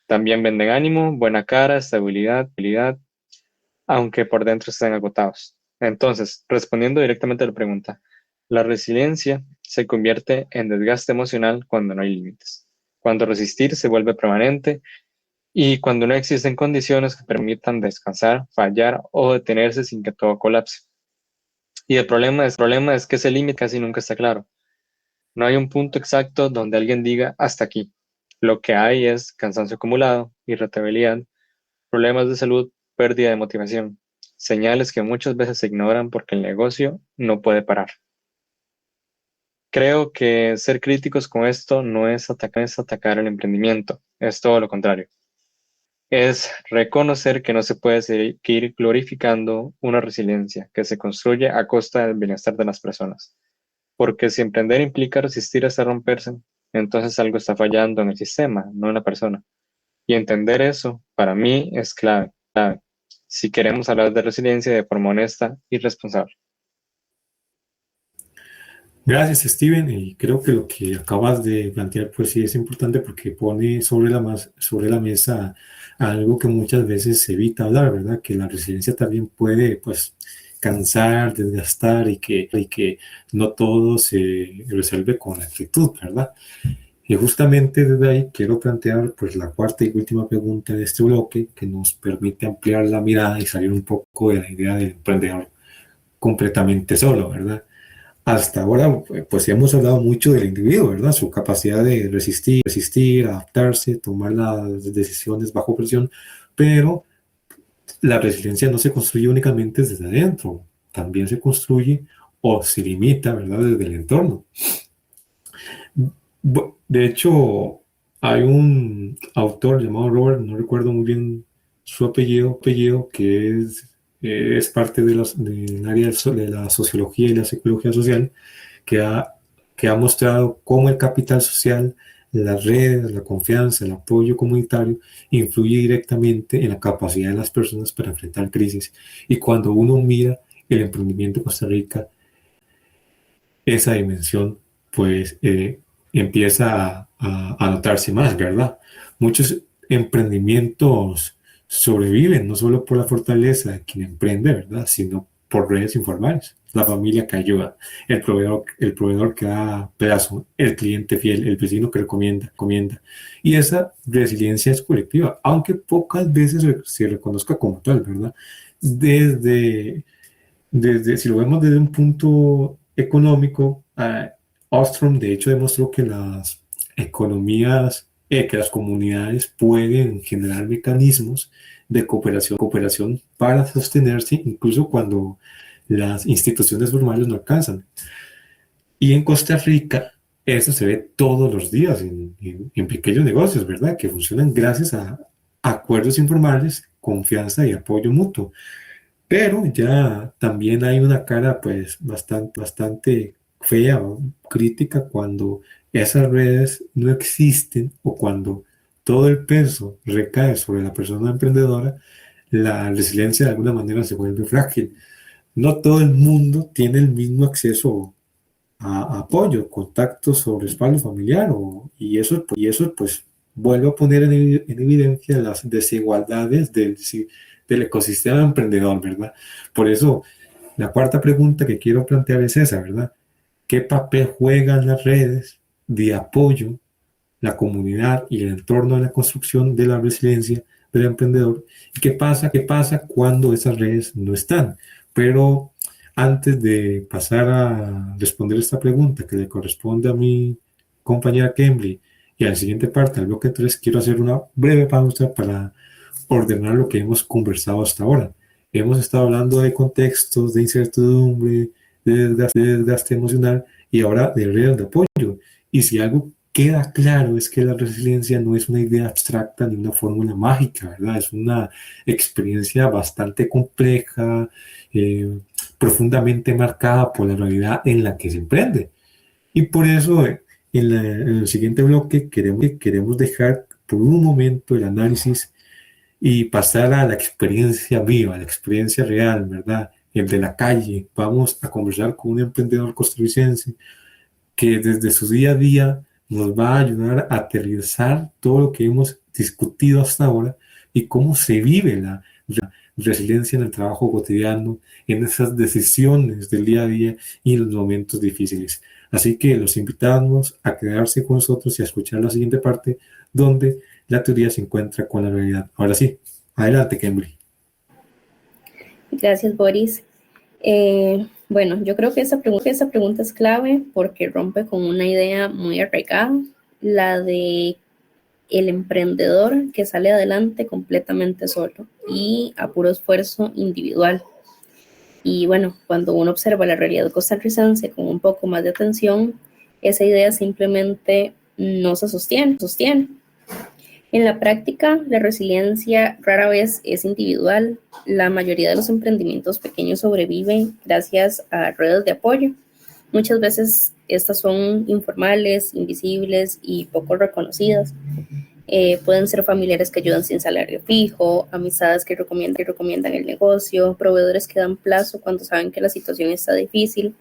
también venden ánimo, buena cara, estabilidad, aunque por dentro estén agotados. Entonces, respondiendo directamente a la pregunta, la resiliencia se convierte en desgaste emocional cuando no hay límites, cuando resistir se vuelve permanente y cuando no existen condiciones que permitan descansar, fallar o detenerse sin que todo colapse. Y el problema es que ese límite casi nunca está claro. No hay un punto exacto donde alguien diga hasta aquí. Lo que hay es cansancio acumulado, irritabilidad, problemas de salud, pérdida de motivación, señales que muchas veces se ignoran porque el negocio no puede parar. Creo que ser críticos con esto no es atacar el emprendimiento, es todo lo contrario. Es reconocer que no se puede seguir glorificando una resiliencia que se construye a costa del bienestar de las personas. Porque si emprender implica resistir hasta romperse, entonces algo está fallando en el sistema, no en la persona. Y entender eso, para mí, es clave, si queremos hablar de resiliencia de forma honesta y responsable. Gracias, Steven. Y creo que lo que acabas de plantear, pues sí es importante porque pone sobre la mesa algo que muchas veces se evita hablar, ¿verdad? Que la resiliencia también puede, pues, cansar, desgastar y que no todo se resuelve con actitud, ¿verdad? Y justamente desde ahí quiero plantear, pues, la cuarta y última pregunta de este bloque que nos permite ampliar la mirada y salir un poco de la idea del emprendedor completamente solo, ¿verdad? Hasta ahora, pues hemos hablado mucho del individuo, ¿verdad? Su capacidad de resistir, adaptarse, tomar las decisiones bajo presión, pero la resiliencia no se construye únicamente desde adentro, también se construye o se limita, ¿verdad? Desde el entorno. De hecho, hay un autor llamado Robert, no recuerdo muy bien su apellido que es parte del área de la sociología y la psicología social, que ha, que ha mostrado cómo el capital social las redes, la confianza, el apoyo comunitario influye directamente en la capacidad de las personas para enfrentar crisis. Y cuando uno mira el emprendimiento en Costa Rica, esa dimensión pues empieza a notarse más, ¿verdad? Muchos emprendimientos sobreviven no solo por la fortaleza de quien emprende, ¿verdad? Sino por redes informales, la familia que ayuda, el proveedor que da pedazo, el cliente fiel, el vecino que recomienda. Y esa resiliencia es colectiva, aunque pocas veces se reconozca como tal, ¿verdad? Desde si lo vemos desde un punto económico, Ostrom de hecho demostró que las economías, que las comunidades pueden generar mecanismos de cooperación para sostenerse incluso cuando las instituciones formales no alcanzan. Y en Costa Rica eso se ve todos los días en pequeños negocios, ¿verdad? Que funcionan gracias a acuerdos informales, confianza y apoyo mutuo. Pero ya también hay una cara pues bastante fea o crítica cuando esas redes no existen o cuando todo el peso recae sobre la persona emprendedora, la resiliencia de alguna manera se vuelve frágil. No todo el mundo tiene el mismo acceso a apoyo, contactos o respaldo familiar y eso pues vuelve a poner en evidencia las desigualdades del ecosistema emprendedor, ¿verdad? Por eso, la cuarta pregunta que quiero plantear es esa, ¿verdad? ¿Qué papel juegan las redes de apoyo, la comunidad y el entorno de la construcción de la resiliencia del emprendedor? ¿Y qué pasa cuando esas redes no están? Pero antes de pasar a responder esta pregunta que le corresponde a mi compañera Kembly y a la siguiente parte, al bloque 3, quiero hacer una breve pausa para ordenar lo que hemos conversado hasta ahora. Hemos estado hablando de contextos, de incertidumbre, de desgaste emocional y ahora de redes de apoyo. Y si algo queda claro es que la resiliencia no es una idea abstracta ni una fórmula mágica, ¿verdad? Es una experiencia bastante compleja, profundamente marcada por la realidad en la que se emprende. Y por eso en el siguiente bloque queremos dejar por un momento el análisis y pasar a la experiencia viva, a la experiencia real, ¿verdad? El de la calle. Vamos a conversar con un emprendedor costarricense que desde su día a día nos va a ayudar a aterrizar todo lo que hemos discutido hasta ahora y cómo se vive la resiliencia en el trabajo cotidiano, en esas decisiones del día a día y en los momentos difíciles. Así que los invitamos a quedarse con nosotros y a escuchar la siguiente parte donde la teoría se encuentra con la realidad. Ahora sí, adelante, Kembly. Gracias, Boris. Bueno, yo creo que esa pregunta es clave porque rompe con una idea muy arraigada, la de el emprendedor que sale adelante completamente solo y a puro esfuerzo individual. Y bueno, cuando uno observa la realidad costarricense con un poco más de atención, esa idea simplemente no se sostiene. En la práctica, la resiliencia rara vez es individual. La mayoría de los emprendimientos pequeños sobreviven gracias a redes de apoyo. Muchas veces estas son informales, invisibles y poco reconocidas. Pueden ser familiares que ayudan sin salario fijo, amistades que recomiendan el negocio, proveedores que dan plazo cuando saben que la situación está difícil,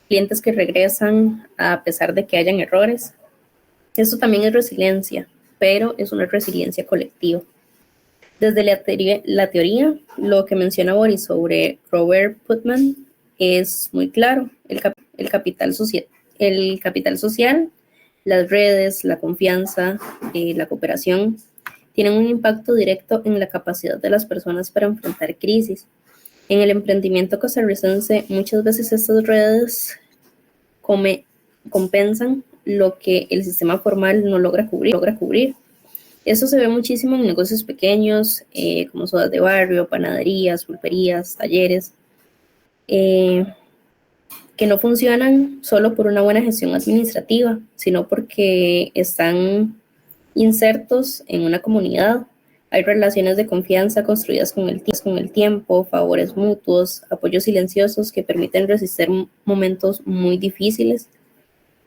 clientes que regresan a pesar de que hayan errores. Esto también es resiliencia, pero es una resiliencia colectiva. Desde la teoría, lo que menciona Boris sobre Robert Putnam es muy claro. El capital social, las redes, la confianza, la cooperación, tienen un impacto directo en la capacidad de las personas para enfrentar crisis. En el emprendimiento costarricense, muchas veces estas redes compensan lo que el sistema formal no logra cubrir. Eso se ve muchísimo en negocios pequeños, como sodas de barrio, panaderías, pulperías, talleres, que no funcionan solo por una buena gestión administrativa, sino porque están insertos en una comunidad. Hay relaciones de confianza construidas con el tiempo, favores mutuos, apoyos silenciosos que permiten resistir momentos muy difíciles.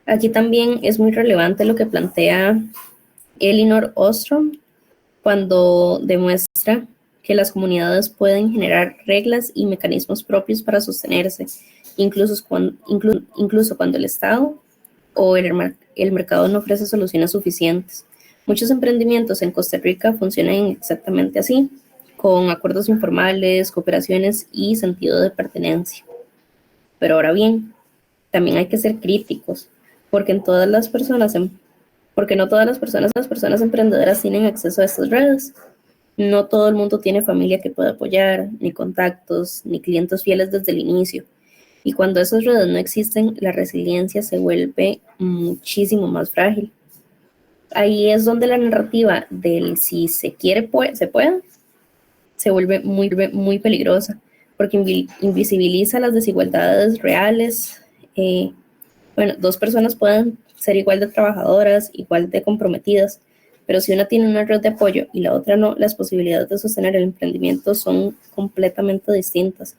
Aquí también es muy relevante lo que plantea Elinor Ostrom cuando demuestra que las comunidades pueden generar reglas y mecanismos propios para sostenerse, incluso cuando el Estado o el mercado no ofrece soluciones suficientes. Muchos emprendimientos en Costa Rica funcionan exactamente así, con acuerdos informales, cooperaciones y sentido de pertenencia. Pero ahora bien, también hay que ser críticos, porque porque no todas las personas emprendedoras tienen acceso a estas redes. No todo el mundo tiene familia que pueda apoyar, ni contactos, ni clientes fieles desde el inicio. Y cuando esas redes no existen, la resiliencia se vuelve muchísimo más frágil. Ahí es donde la narrativa del si se quiere, se puede, se vuelve muy peligrosa, porque invisibiliza las desigualdades reales. Bueno, dos personas pueden ser igual de trabajadoras, igual de comprometidas, pero si una tiene una red de apoyo y la otra no, las posibilidades de sostener el emprendimiento son completamente distintas.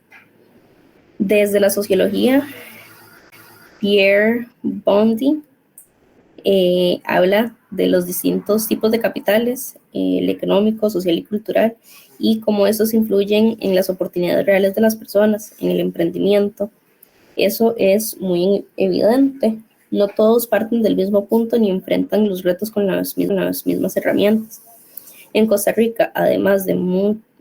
Desde la sociología, Pierre Bondi habla de los distintos tipos de capitales, el económico, social y cultural, y cómo estos influyen en las oportunidades reales de las personas, en el emprendimiento. Eso es muy evidente. No todos parten del mismo punto ni enfrentan los retos con las mismas herramientas. En Costa Rica, además de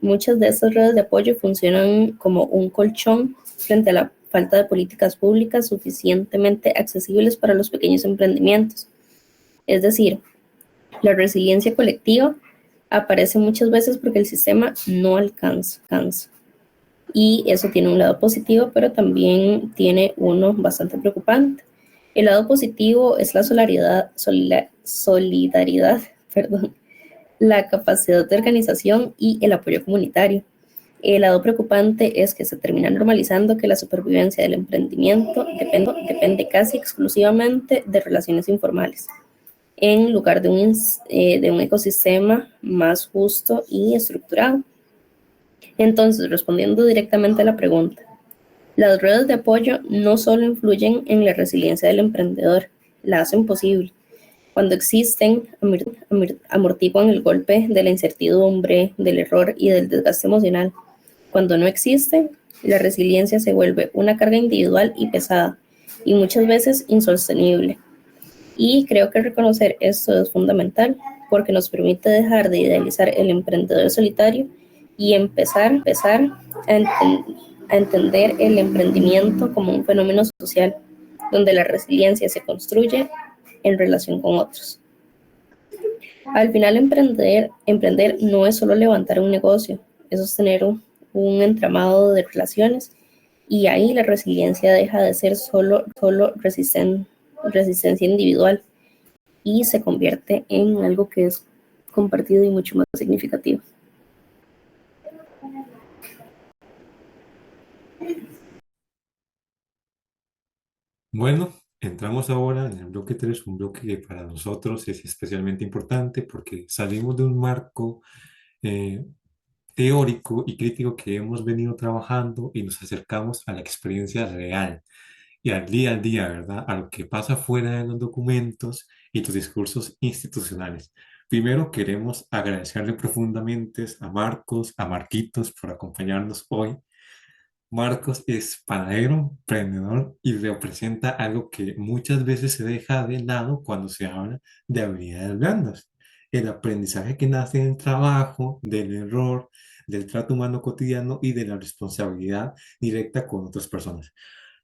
muchas de estas redes de apoyo funcionan como un colchón frente a la falta de políticas públicas suficientemente accesibles para los pequeños emprendimientos. Es decir, la resiliencia colectiva aparece muchas veces porque el sistema no alcanza. Y eso tiene un lado positivo, pero también tiene uno bastante preocupante. El lado positivo es la solidaridad, perdón, la capacidad de organización y el apoyo comunitario. El lado preocupante es que se termina normalizando que la supervivencia del emprendimiento depende casi exclusivamente de relaciones informales, en lugar de un ecosistema más justo y estructurado. Entonces, respondiendo directamente a la pregunta, las redes de apoyo no solo influyen en la resiliencia del emprendedor, la hacen posible. Cuando existen, amortiguan el golpe de la incertidumbre, del error y del desgaste emocional. Cuando no existen, la resiliencia se vuelve una carga individual y pesada, y muchas veces insostenible. Y creo que reconocer esto es fundamental, porque nos permite dejar de idealizar el emprendedor solitario y empezar a entender el emprendimiento como un fenómeno social, donde la resiliencia se construye en relación con otros. Al final, emprender no es solo levantar un negocio, es sostener un entramado de relaciones, y ahí la resiliencia deja de ser solo resistencia individual y se convierte en algo que es compartido y mucho más significativo. Bueno, entramos ahora en el bloque 3, un bloque que para nosotros es especialmente importante porque salimos de un marco eh, teórico y crítico que hemos venido trabajando y nos acercamos a la experiencia real y al día, ¿verdad? A lo que pasa fuera de los documentos y los discursos institucionales. Primero queremos agradecerle profundamente a Marcos, a Marquitos por acompañarnos hoy. Marcos es panadero, emprendedor y representa algo que muchas veces se deja de lado cuando se habla de habilidades blandas. El aprendizaje que nace del trabajo, del error, del trato humano cotidiano y de la responsabilidad directa con otras personas.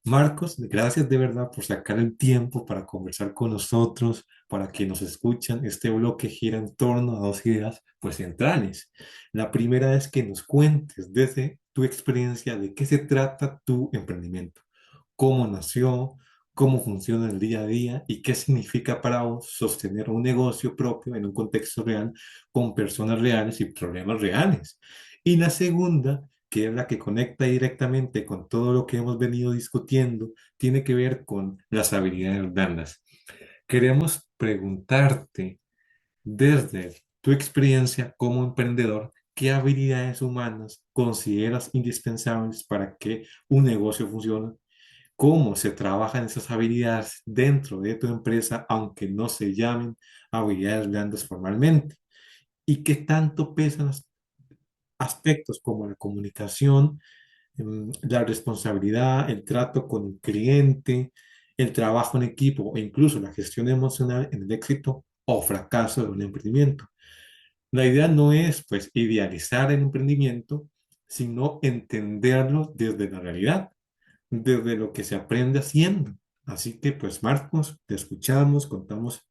Marcos, gracias de verdad por sacar el tiempo para conversar con nosotros, para que nos escuchan. Este bloque gira en torno a dos ideas pues centrales. La primera es que nos cuentes desde tu experiencia de qué se trata tu emprendimiento, cómo nació, cómo funciona el día a día y qué significa para vos sostener un negocio propio en un contexto real con personas reales y problemas reales. Y la segunda, que es la que conecta directamente con todo lo que hemos venido discutiendo, tiene que ver con las habilidades blandas. Queremos preguntarte desde tu experiencia como emprendedor, ¿qué habilidades humanas consideras indispensables para que un negocio funcione? cómo se trabajan esas habilidades dentro de tu empresa, aunque no se llamen habilidades blandas formalmente, y qué tanto pesan los aspectos como la comunicación, la responsabilidad, el trato con el cliente, el trabajo en equipo e incluso la gestión emocional en el éxito o fracaso de un emprendimiento. La idea no es pues idealizar el emprendimiento, sino entenderlo desde la realidad, desde lo que se aprende haciendo. Así que pues Marcos, te escuchamos, contanos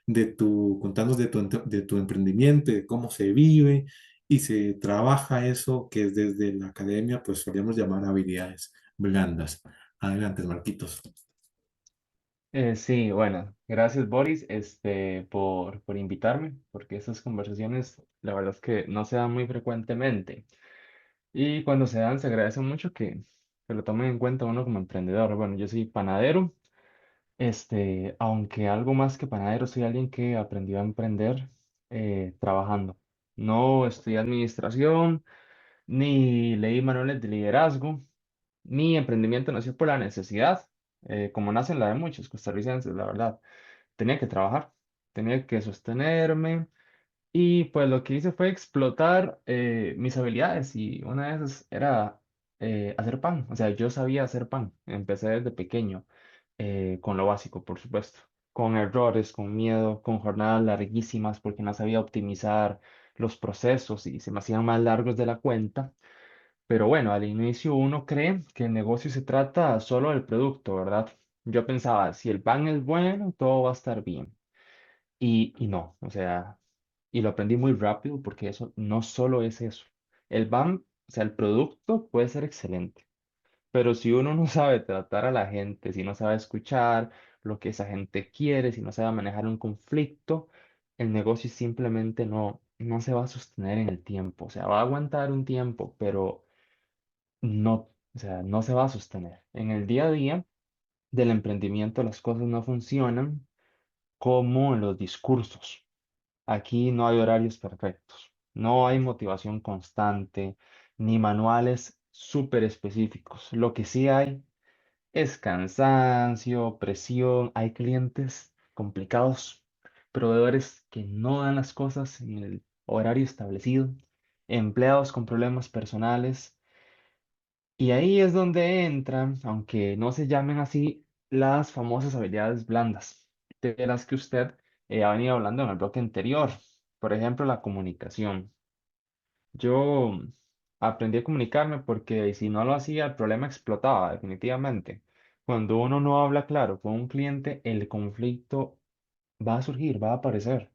de tu emprendimiento, de cómo se vive y se trabaja eso que desde la academia pues solíamos llamar habilidades blandas. Adelante, Marquitos. Sí, bueno, gracias Boris, por invitarme, porque estas conversaciones, la verdad es que no se dan muy frecuentemente. Y cuando se dan, se agradece mucho que lo tomen en cuenta uno como emprendedor. Bueno, yo soy panadero, aunque algo más que panadero, soy alguien que aprendió a emprender trabajando. No estudié administración, ni leí manuales de liderazgo. Mi emprendimiento nació por la necesidad, como nacen la de muchos costarricenses, la verdad. Tenía que trabajar, tenía que sostenerme y pues lo que hice fue explotar mis habilidades y una de esas era hacer pan. O sea, yo sabía hacer pan, empecé desde pequeño, con lo básico, por supuesto, con errores, con miedo, con jornadas larguísimas porque no sabía optimizar los procesos y se me hacían más largos de la cuenta. Pero bueno, al inicio uno cree que el negocio se trata solo del producto, ¿verdad? Yo pensaba, si el pan es bueno, todo va a estar bien. Y no, o sea, y lo aprendí muy rápido porque eso no solo es eso. El BAM, o sea, el producto puede ser excelente, pero si uno no sabe tratar a la gente, si no sabe escuchar lo que esa gente quiere, si no sabe manejar un conflicto, el negocio simplemente no se va a sostener en el tiempo. O sea, va a aguantar un tiempo, pero no, o sea, no se va a sostener. En el día a día del emprendimiento las cosas no funcionan como en los discursos. Aquí no hay horarios perfectos, no hay motivación constante, ni manuales súper específicos. Lo que sí hay es cansancio, presión, hay clientes complicados, proveedores que no dan las cosas en el horario establecido, empleados con problemas personales. Y ahí es donde entran, aunque no se llamen así, las famosas habilidades blandas, de las que usted ha venido hablando en el bloque anterior. Por ejemplo, la comunicación. Yo aprendí a comunicarme porque si no lo hacía, el problema explotaba, definitivamente. Cuando uno no habla claro con un cliente, el conflicto va a surgir, va a aparecer.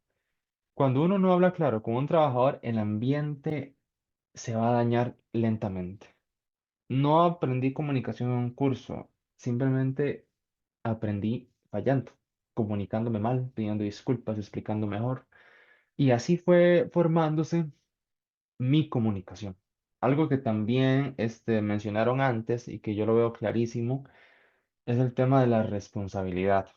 Cuando uno no habla claro con un trabajador, el ambiente se va a dañar lentamente. No aprendí comunicación en un curso, simplemente aprendí fallando, comunicándome mal, pidiendo disculpas, explicando mejor. Y así fue formándose mi comunicación. Algo que también mencionaron antes y que yo lo veo clarísimo es el tema de la responsabilidad.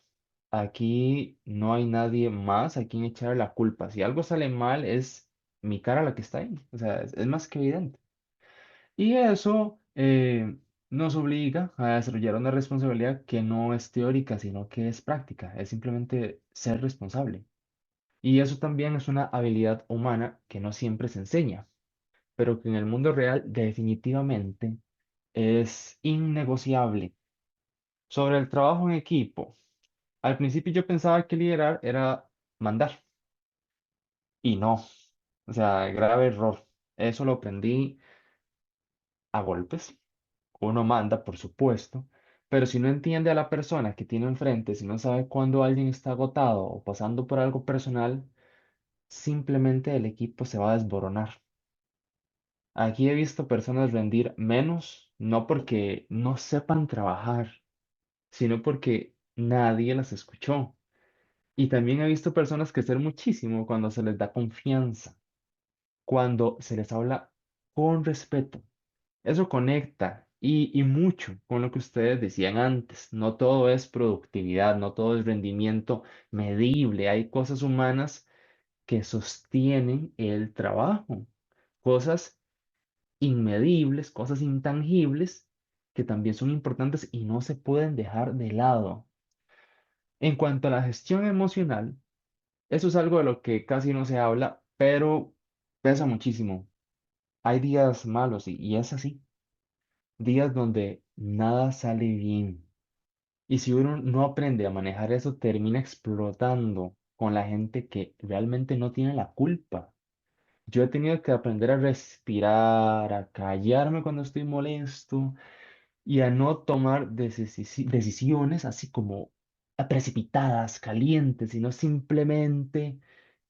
Aquí no hay nadie más a quien echar la culpa. Si algo sale mal, es mi cara la que está ahí. O sea, es más que evidente. Y eso nos obliga a desarrollar una responsabilidad que no es teórica, sino que es práctica, es simplemente ser responsable. Y eso también es una habilidad humana que no siempre se enseña, pero que en el mundo real definitivamente es innegociable. Sobre el trabajo en equipo, al principio yo pensaba que liderar era mandar, y no, o sea, grave error. Eso lo aprendí a golpes. Uno manda, por supuesto, pero si no entiende a la persona que tiene enfrente, si no sabe cuándo alguien está agotado o pasando por algo personal, simplemente el equipo se va a desboronar. Aquí he visto personas rendir menos, no porque no sepan trabajar, sino porque nadie las escuchó. Y también he visto personas crecer muchísimo cuando se les da confianza, cuando se les habla con respeto. Eso conecta y mucho con lo que ustedes decían antes. No todo es productividad, no todo es rendimiento medible. Hay cosas humanas que sostienen el trabajo, cosas inmedibles, cosas intangibles que también son importantes y no se pueden dejar de lado. En cuanto a la gestión emocional, eso es algo de lo que casi no se habla, pero pesa muchísimo. Hay días malos y es así, días donde nada sale bien. Y si uno no aprende a manejar eso, termina explotando con la gente que realmente no tiene la culpa. Yo he tenido que aprender a respirar, a callarme cuando estoy molesto y a no tomar decisiones así como precipitadas, calientes, sino simplemente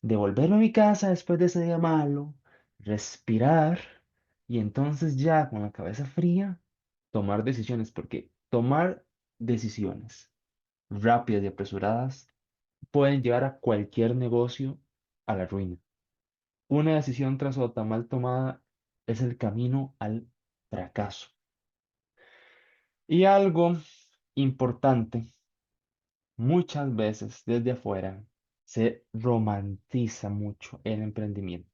devolverme a mi casa después de ese día malo, respirar y entonces ya con la cabeza fría tomar decisiones, porque tomar decisiones rápidas y apresuradas pueden llevar a cualquier negocio a la ruina. Una decisión tras otra mal tomada es el camino al fracaso. Y algo importante, muchas veces desde afuera se romantiza mucho el emprendimiento,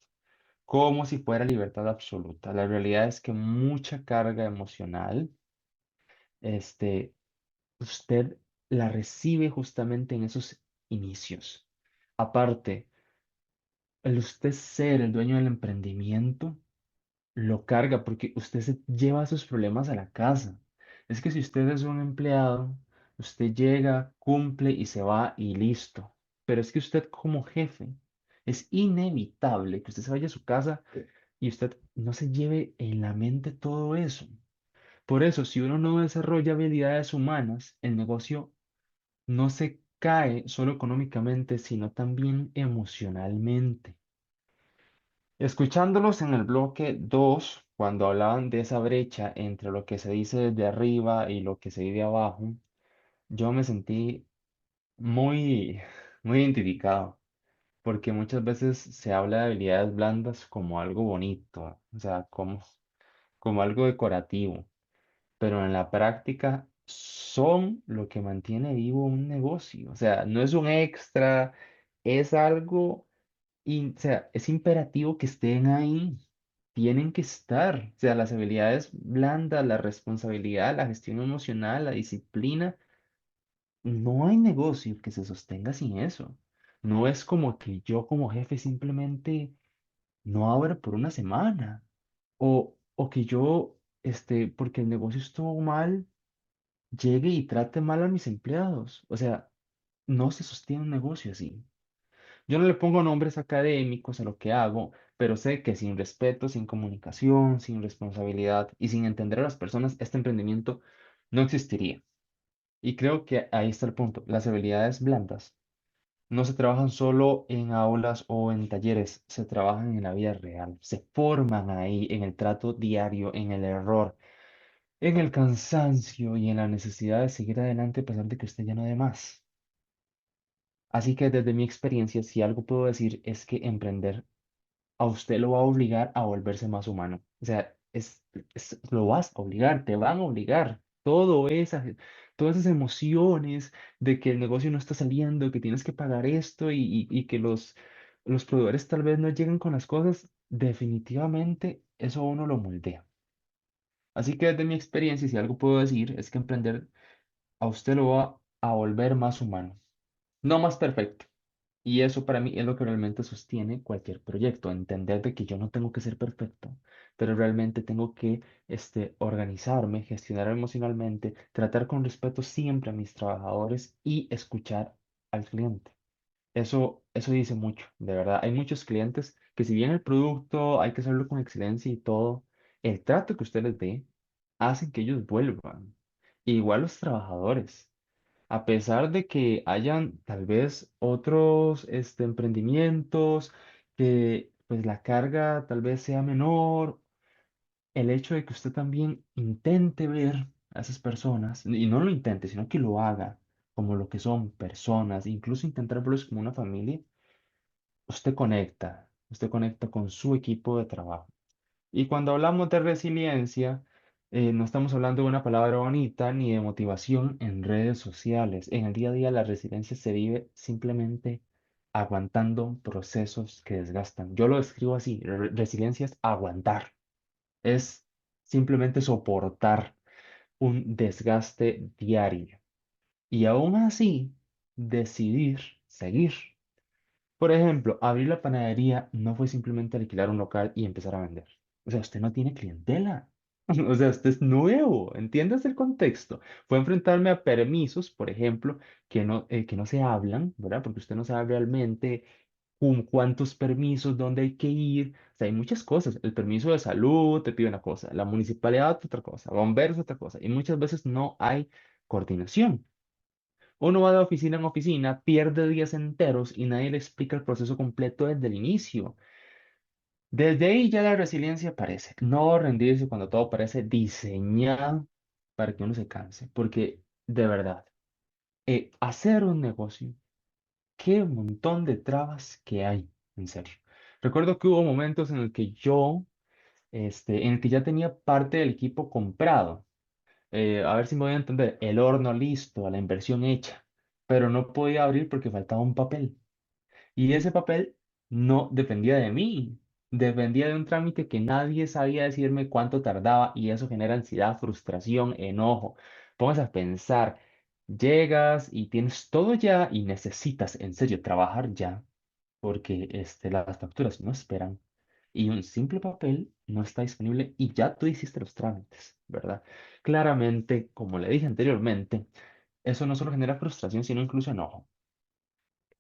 como si fuera libertad absoluta. La realidad es que mucha carga emocional, este, usted la recibe justamente en esos inicios. Aparte, el usted ser el dueño del emprendimiento lo carga porque usted se lleva sus problemas a la casa. Es que si usted es un empleado, usted llega, cumple y se va y listo. Pero es que usted como jefe, es inevitable que usted se vaya a su casa y usted no se lleve en la mente todo eso. Por eso, si uno no desarrolla habilidades humanas, el negocio no se cae solo económicamente, sino también emocionalmente. Escuchándolos en el bloque 2 cuando hablaban de esa brecha entre lo que se dice desde arriba y lo que se vive abajo, yo me sentí muy, muy identificado, porque muchas veces se habla de habilidades blandas como algo bonito, o sea, como algo decorativo, pero en la práctica son lo que mantiene vivo un negocio, o sea, no es un extra, es algo y, o sea, es imperativo que estén ahí. Tienen que estar. O sea, las habilidades blandas, la responsabilidad, la gestión emocional, la disciplina. No hay negocio que se sostenga sin eso. No es como que yo como jefe simplemente no abra por una semana. O que yo, porque el negocio estuvo mal, llegue y trate mal a mis empleados. O sea, no se sostiene un negocio así. Yo no le pongo nombres académicos a lo que hago, pero sé que sin respeto, sin comunicación, sin responsabilidad y sin entender a las personas, este emprendimiento no existiría. Y creo que ahí está el punto. Las habilidades blandas no se trabajan solo en aulas o en talleres, se trabajan en la vida real, se forman ahí en el trato diario, en el error, en el cansancio y en la necesidad de seguir adelante a pesar de que usted ya no dé más. Así que desde mi experiencia, si algo puedo decir es que emprender a usted lo va a obligar a volverse más humano. O sea, lo vas a obligar, te van a obligar. Todas esas emociones de que el negocio no está saliendo, que tienes que pagar esto y que los proveedores tal vez no lleguen con las cosas, definitivamente eso a uno lo moldea. Así que desde mi experiencia, si algo puedo decir, es que emprender a usted lo va a volver más humano, no más perfecto. Y eso para mí es lo que realmente sostiene cualquier proyecto, entender de que yo no tengo que ser perfecto, pero realmente tengo que organizarme, gestionar emocionalmente, tratar con respeto siempre a mis trabajadores y escuchar al cliente. Eso dice mucho, de verdad. Hay muchos clientes que si bien el producto hay que hacerlo con excelencia y todo, el trato que usted les dé hace que ellos vuelvan. Igual los trabajadores. A pesar de que hayan tal vez otros emprendimientos, que pues la carga tal vez sea menor, el hecho de que usted también intente ver a esas personas, y no lo intente, sino que lo haga como lo que son personas, incluso intentar verlos como una familia, usted conecta con su equipo de trabajo. Y cuando hablamos de resiliencia, no estamos hablando de una palabra bonita ni de motivación en redes sociales. En el día a día la resiliencia se vive simplemente aguantando procesos que desgastan. Yo lo describo así, resiliencia es aguantar, es simplemente soportar. un desgaste diario. Y aún así, decidir seguir. Por ejemplo, abrir la panadería no fue simplemente alquilar un local y empezar a vender. O sea, usted no tiene clientela. O sea, usted es nuevo. ¿Entiendes el contexto? Fue enfrentarme a permisos, por ejemplo, que no se hablan, ¿verdad? Porque usted no sabe realmente cuántos permisos, dónde hay que ir. O sea, hay muchas cosas. El permiso de salud te pide una cosa, la municipalidad otra cosa, bomberos otra cosa. Y muchas veces no hay coordinación. Uno va de oficina en oficina, pierde días enteros y nadie le explica el proceso completo desde el inicio. Desde ahí ya la resiliencia aparece. No rendirse cuando todo parece diseñado para que uno se canse. Porque de verdad, hacer un negocio, qué montón de trabas que hay, en serio. Recuerdo que hubo momentos en el que en el que ya tenía parte del equipo comprado. A ver si me voy a entender, el horno listo, la inversión hecha, pero no podía abrir porque faltaba un papel. Y ese papel no dependía de mí, dependía de un trámite que nadie sabía decirme cuánto tardaba y eso genera ansiedad, frustración, enojo. Póngase a pensar, llegas y tienes todo ya y necesitas en serio trabajar ya porque las facturas no esperan y un simple papel no está disponible y ya tú hiciste los trámites, ¿verdad? Claramente, como le dije anteriormente, eso no solo genera frustración, sino incluso enojo.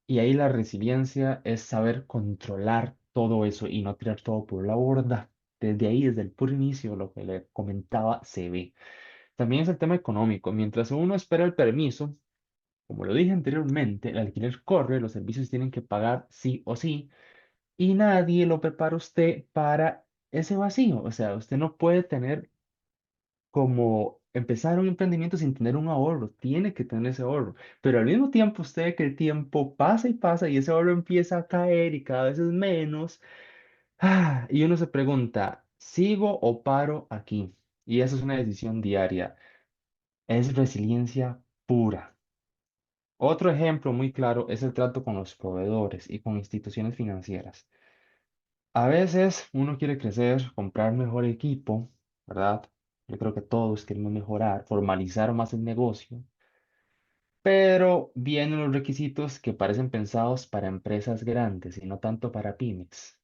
Y ahí la resiliencia es saber controlar todo eso y no tirar todo por la borda. Desde ahí, desde el puro inicio, lo que le comentaba se ve. También es el tema económico. Mientras uno espera el permiso, como lo dije anteriormente, el alquiler corre, los servicios tienen que pagar sí o sí y nadie lo prepara a usted para ese vacío. O sea, usted no puede tener como empezar un emprendimiento sin tener un ahorro, tiene que tener ese ahorro, pero al mismo tiempo usted ve que el tiempo pasa y pasa y ese ahorro empieza a caer y cada vez es menos, y uno se pregunta, ¿sigo o paro aquí? Y eso es una decisión diaria, es resiliencia pura. Otro ejemplo muy claro es el trato con los proveedores y con instituciones financieras. A veces uno quiere crecer, comprar mejor equipo, ¿verdad? Yo creo que todos queremos mejorar, formalizar más el negocio, pero vienen los requisitos que parecen pensados para empresas grandes y no tanto para pymes.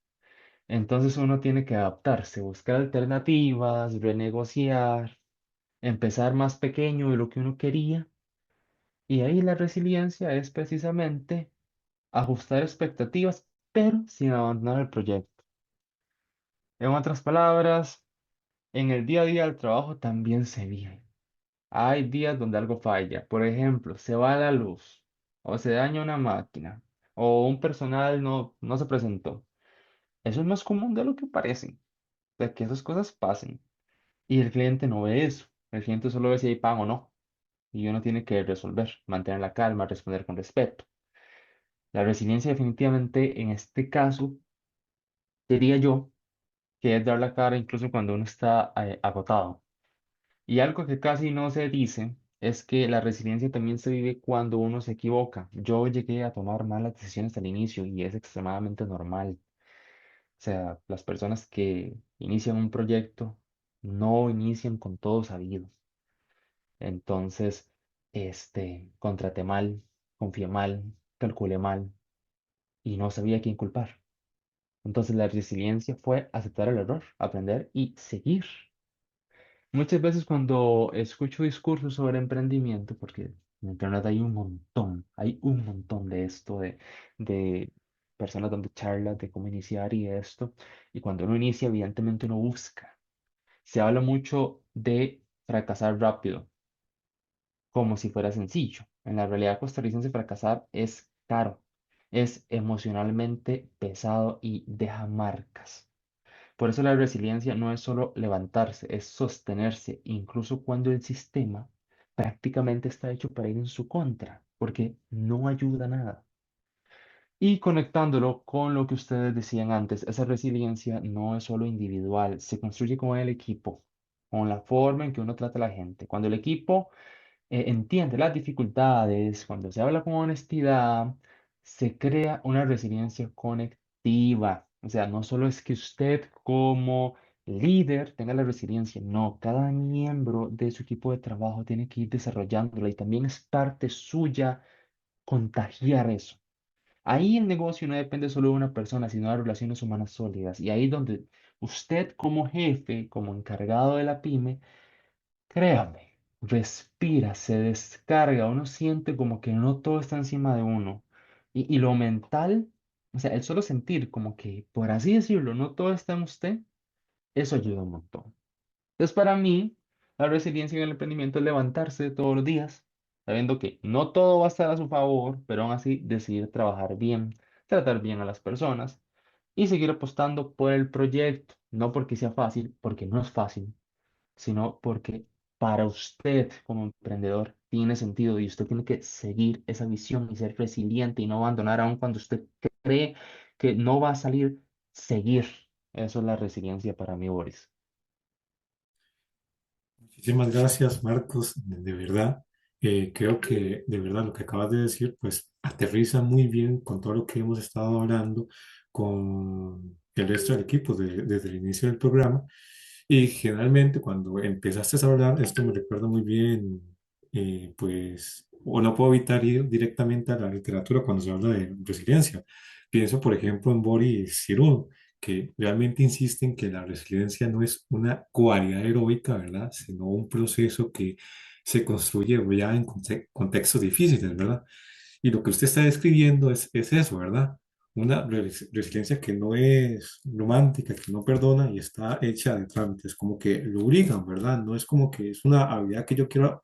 Entonces uno tiene que adaptarse, buscar alternativas, renegociar, empezar más pequeño de lo que uno quería. Y ahí la resiliencia es precisamente ajustar expectativas, pero sin abandonar el proyecto. En otras palabras, en el día a día del trabajo también se vive. Hay días donde algo falla. Por ejemplo, se va la luz, o se daña una máquina, o un personal no se presentó. Eso es más común de lo que parece, de que esas cosas pasen. Y el cliente no ve eso. El cliente solo ve si hay pago o no. Y uno tiene que resolver, mantener la calma, responder con respeto. La resiliencia definitivamente en este caso, diría yo, que es dar la cara incluso cuando uno está agotado. Y algo que casi no se dice es que la resiliencia también se vive cuando uno se equivoca. Yo llegué a tomar malas decisiones al inicio y es extremadamente normal. O sea, las personas que inician un proyecto no inician con todo sabido. Entonces, contraté mal, confié mal, calculé mal y no sabía a quién culpar. Entonces, la resiliencia fue aceptar el error, aprender y seguir. Muchas veces cuando escucho discursos sobre emprendimiento, porque en internet hay un montón de esto, de personas dando charlas de cómo iniciar y esto, y cuando uno inicia, evidentemente uno busca. Se habla mucho de fracasar rápido, como si fuera sencillo. En la realidad costarricense fracasar es caro, es emocionalmente pesado y deja marcas. Por eso la resiliencia no es solo levantarse, es sostenerse, incluso cuando el sistema prácticamente está hecho para ir en su contra, porque no ayuda a nada. Y conectándolo con lo que ustedes decían antes, esa resiliencia no es solo individual, se construye con el equipo, con la forma en que uno trata a la gente. Cuando el equipo entiende las dificultades, cuando se habla con honestidad, se crea una resiliencia conectiva. O sea, no solo es que usted como líder tenga la resiliencia. No, cada miembro de su equipo de trabajo tiene que ir desarrollándola y también es parte suya contagiar eso. Ahí el negocio no depende solo de una persona, sino de relaciones humanas sólidas. Y ahí donde usted como jefe, como encargado de la pyme, créame, respira, se descarga, uno siente como que no todo está encima de uno. Y lo mental, o sea, el solo sentir como que, por así decirlo, no todo está en usted, eso ayuda un montón. Entonces, para mí, la resiliencia en el emprendimiento es levantarse todos los días, sabiendo que no todo va a estar a su favor, pero aún así decidir trabajar bien, tratar bien a las personas y seguir apostando por el proyecto, no porque sea fácil, porque no es fácil, sino porque para usted como emprendedor tiene sentido y usted tiene que seguir esa visión y ser resiliente y no abandonar aun cuando usted cree que no va a salir, seguir. Eso es la resiliencia para mí, Boris. Muchísimas gracias, Marcos, de verdad. Creo que de verdad lo que acabas de decir, pues aterriza muy bien con todo lo que hemos estado hablando con el resto del equipo desde el inicio del programa. Y generalmente cuando empezaste a hablar, esto me recuerda muy bien, pues, o no puedo evitar ir directamente a la literatura cuando se habla de resiliencia. Pienso, por ejemplo, en Boris Cyrulnik, que realmente insiste en que la resiliencia no es una cualidad heroica, ¿verdad? Sino un proceso que se construye ya en contextos difíciles, ¿verdad? Y lo que usted está describiendo es eso, ¿verdad? Una resiliencia que no es romántica, que no perdona y está hecha de trámites, como que lo obligan, ¿verdad? No es como que es una habilidad que yo quiero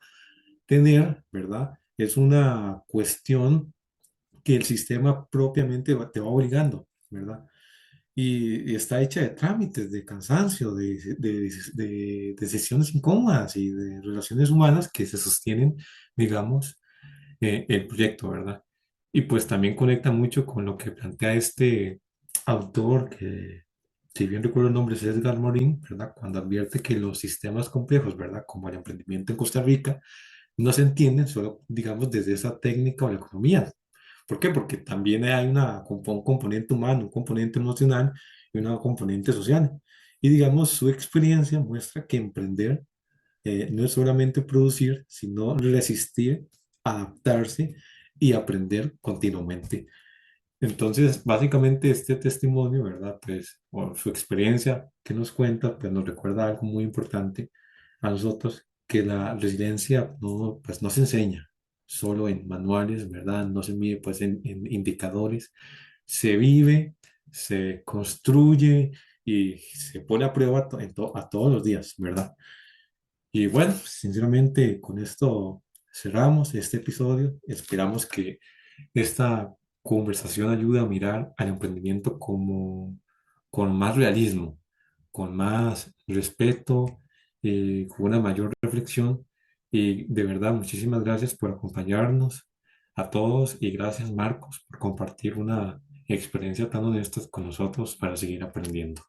tener, ¿verdad? Es una cuestión que el sistema propiamente te va obligando, ¿verdad? Y está hecha de trámites, de cansancio, de decisiones incómodas y de relaciones humanas que se sostienen, digamos, el proyecto, ¿verdad? Y pues también conecta mucho con lo que plantea este autor, que si bien recuerdo el nombre es Edgar Morin, ¿verdad? Cuando advierte que los sistemas complejos, ¿verdad? Como el emprendimiento en Costa Rica, no se entienden solo, digamos, desde esa técnica o la economía. ¿Por qué? Porque también hay un componente humano, un componente emocional y una componente social. Y digamos, su experiencia muestra que emprender no es solamente producir, sino resistir, adaptarse y aprender continuamente. Entonces, básicamente este testimonio, ¿verdad? Pues, o su experiencia que nos cuenta, pues nos recuerda algo muy importante a nosotros, que la resiliencia no, pues, no se enseña solo en manuales, ¿verdad? No se mide pues en indicadores, se vive, se construye y se pone a prueba a todos los días, ¿verdad? Y bueno, sinceramente con esto cerramos este episodio. Esperamos que esta conversación ayude a mirar al emprendimiento como con más realismo, con más respeto, con una mayor reflexión. Y de verdad, muchísimas gracias por acompañarnos a todos y gracias Marcos por compartir una experiencia tan honesta con nosotros para seguir aprendiendo.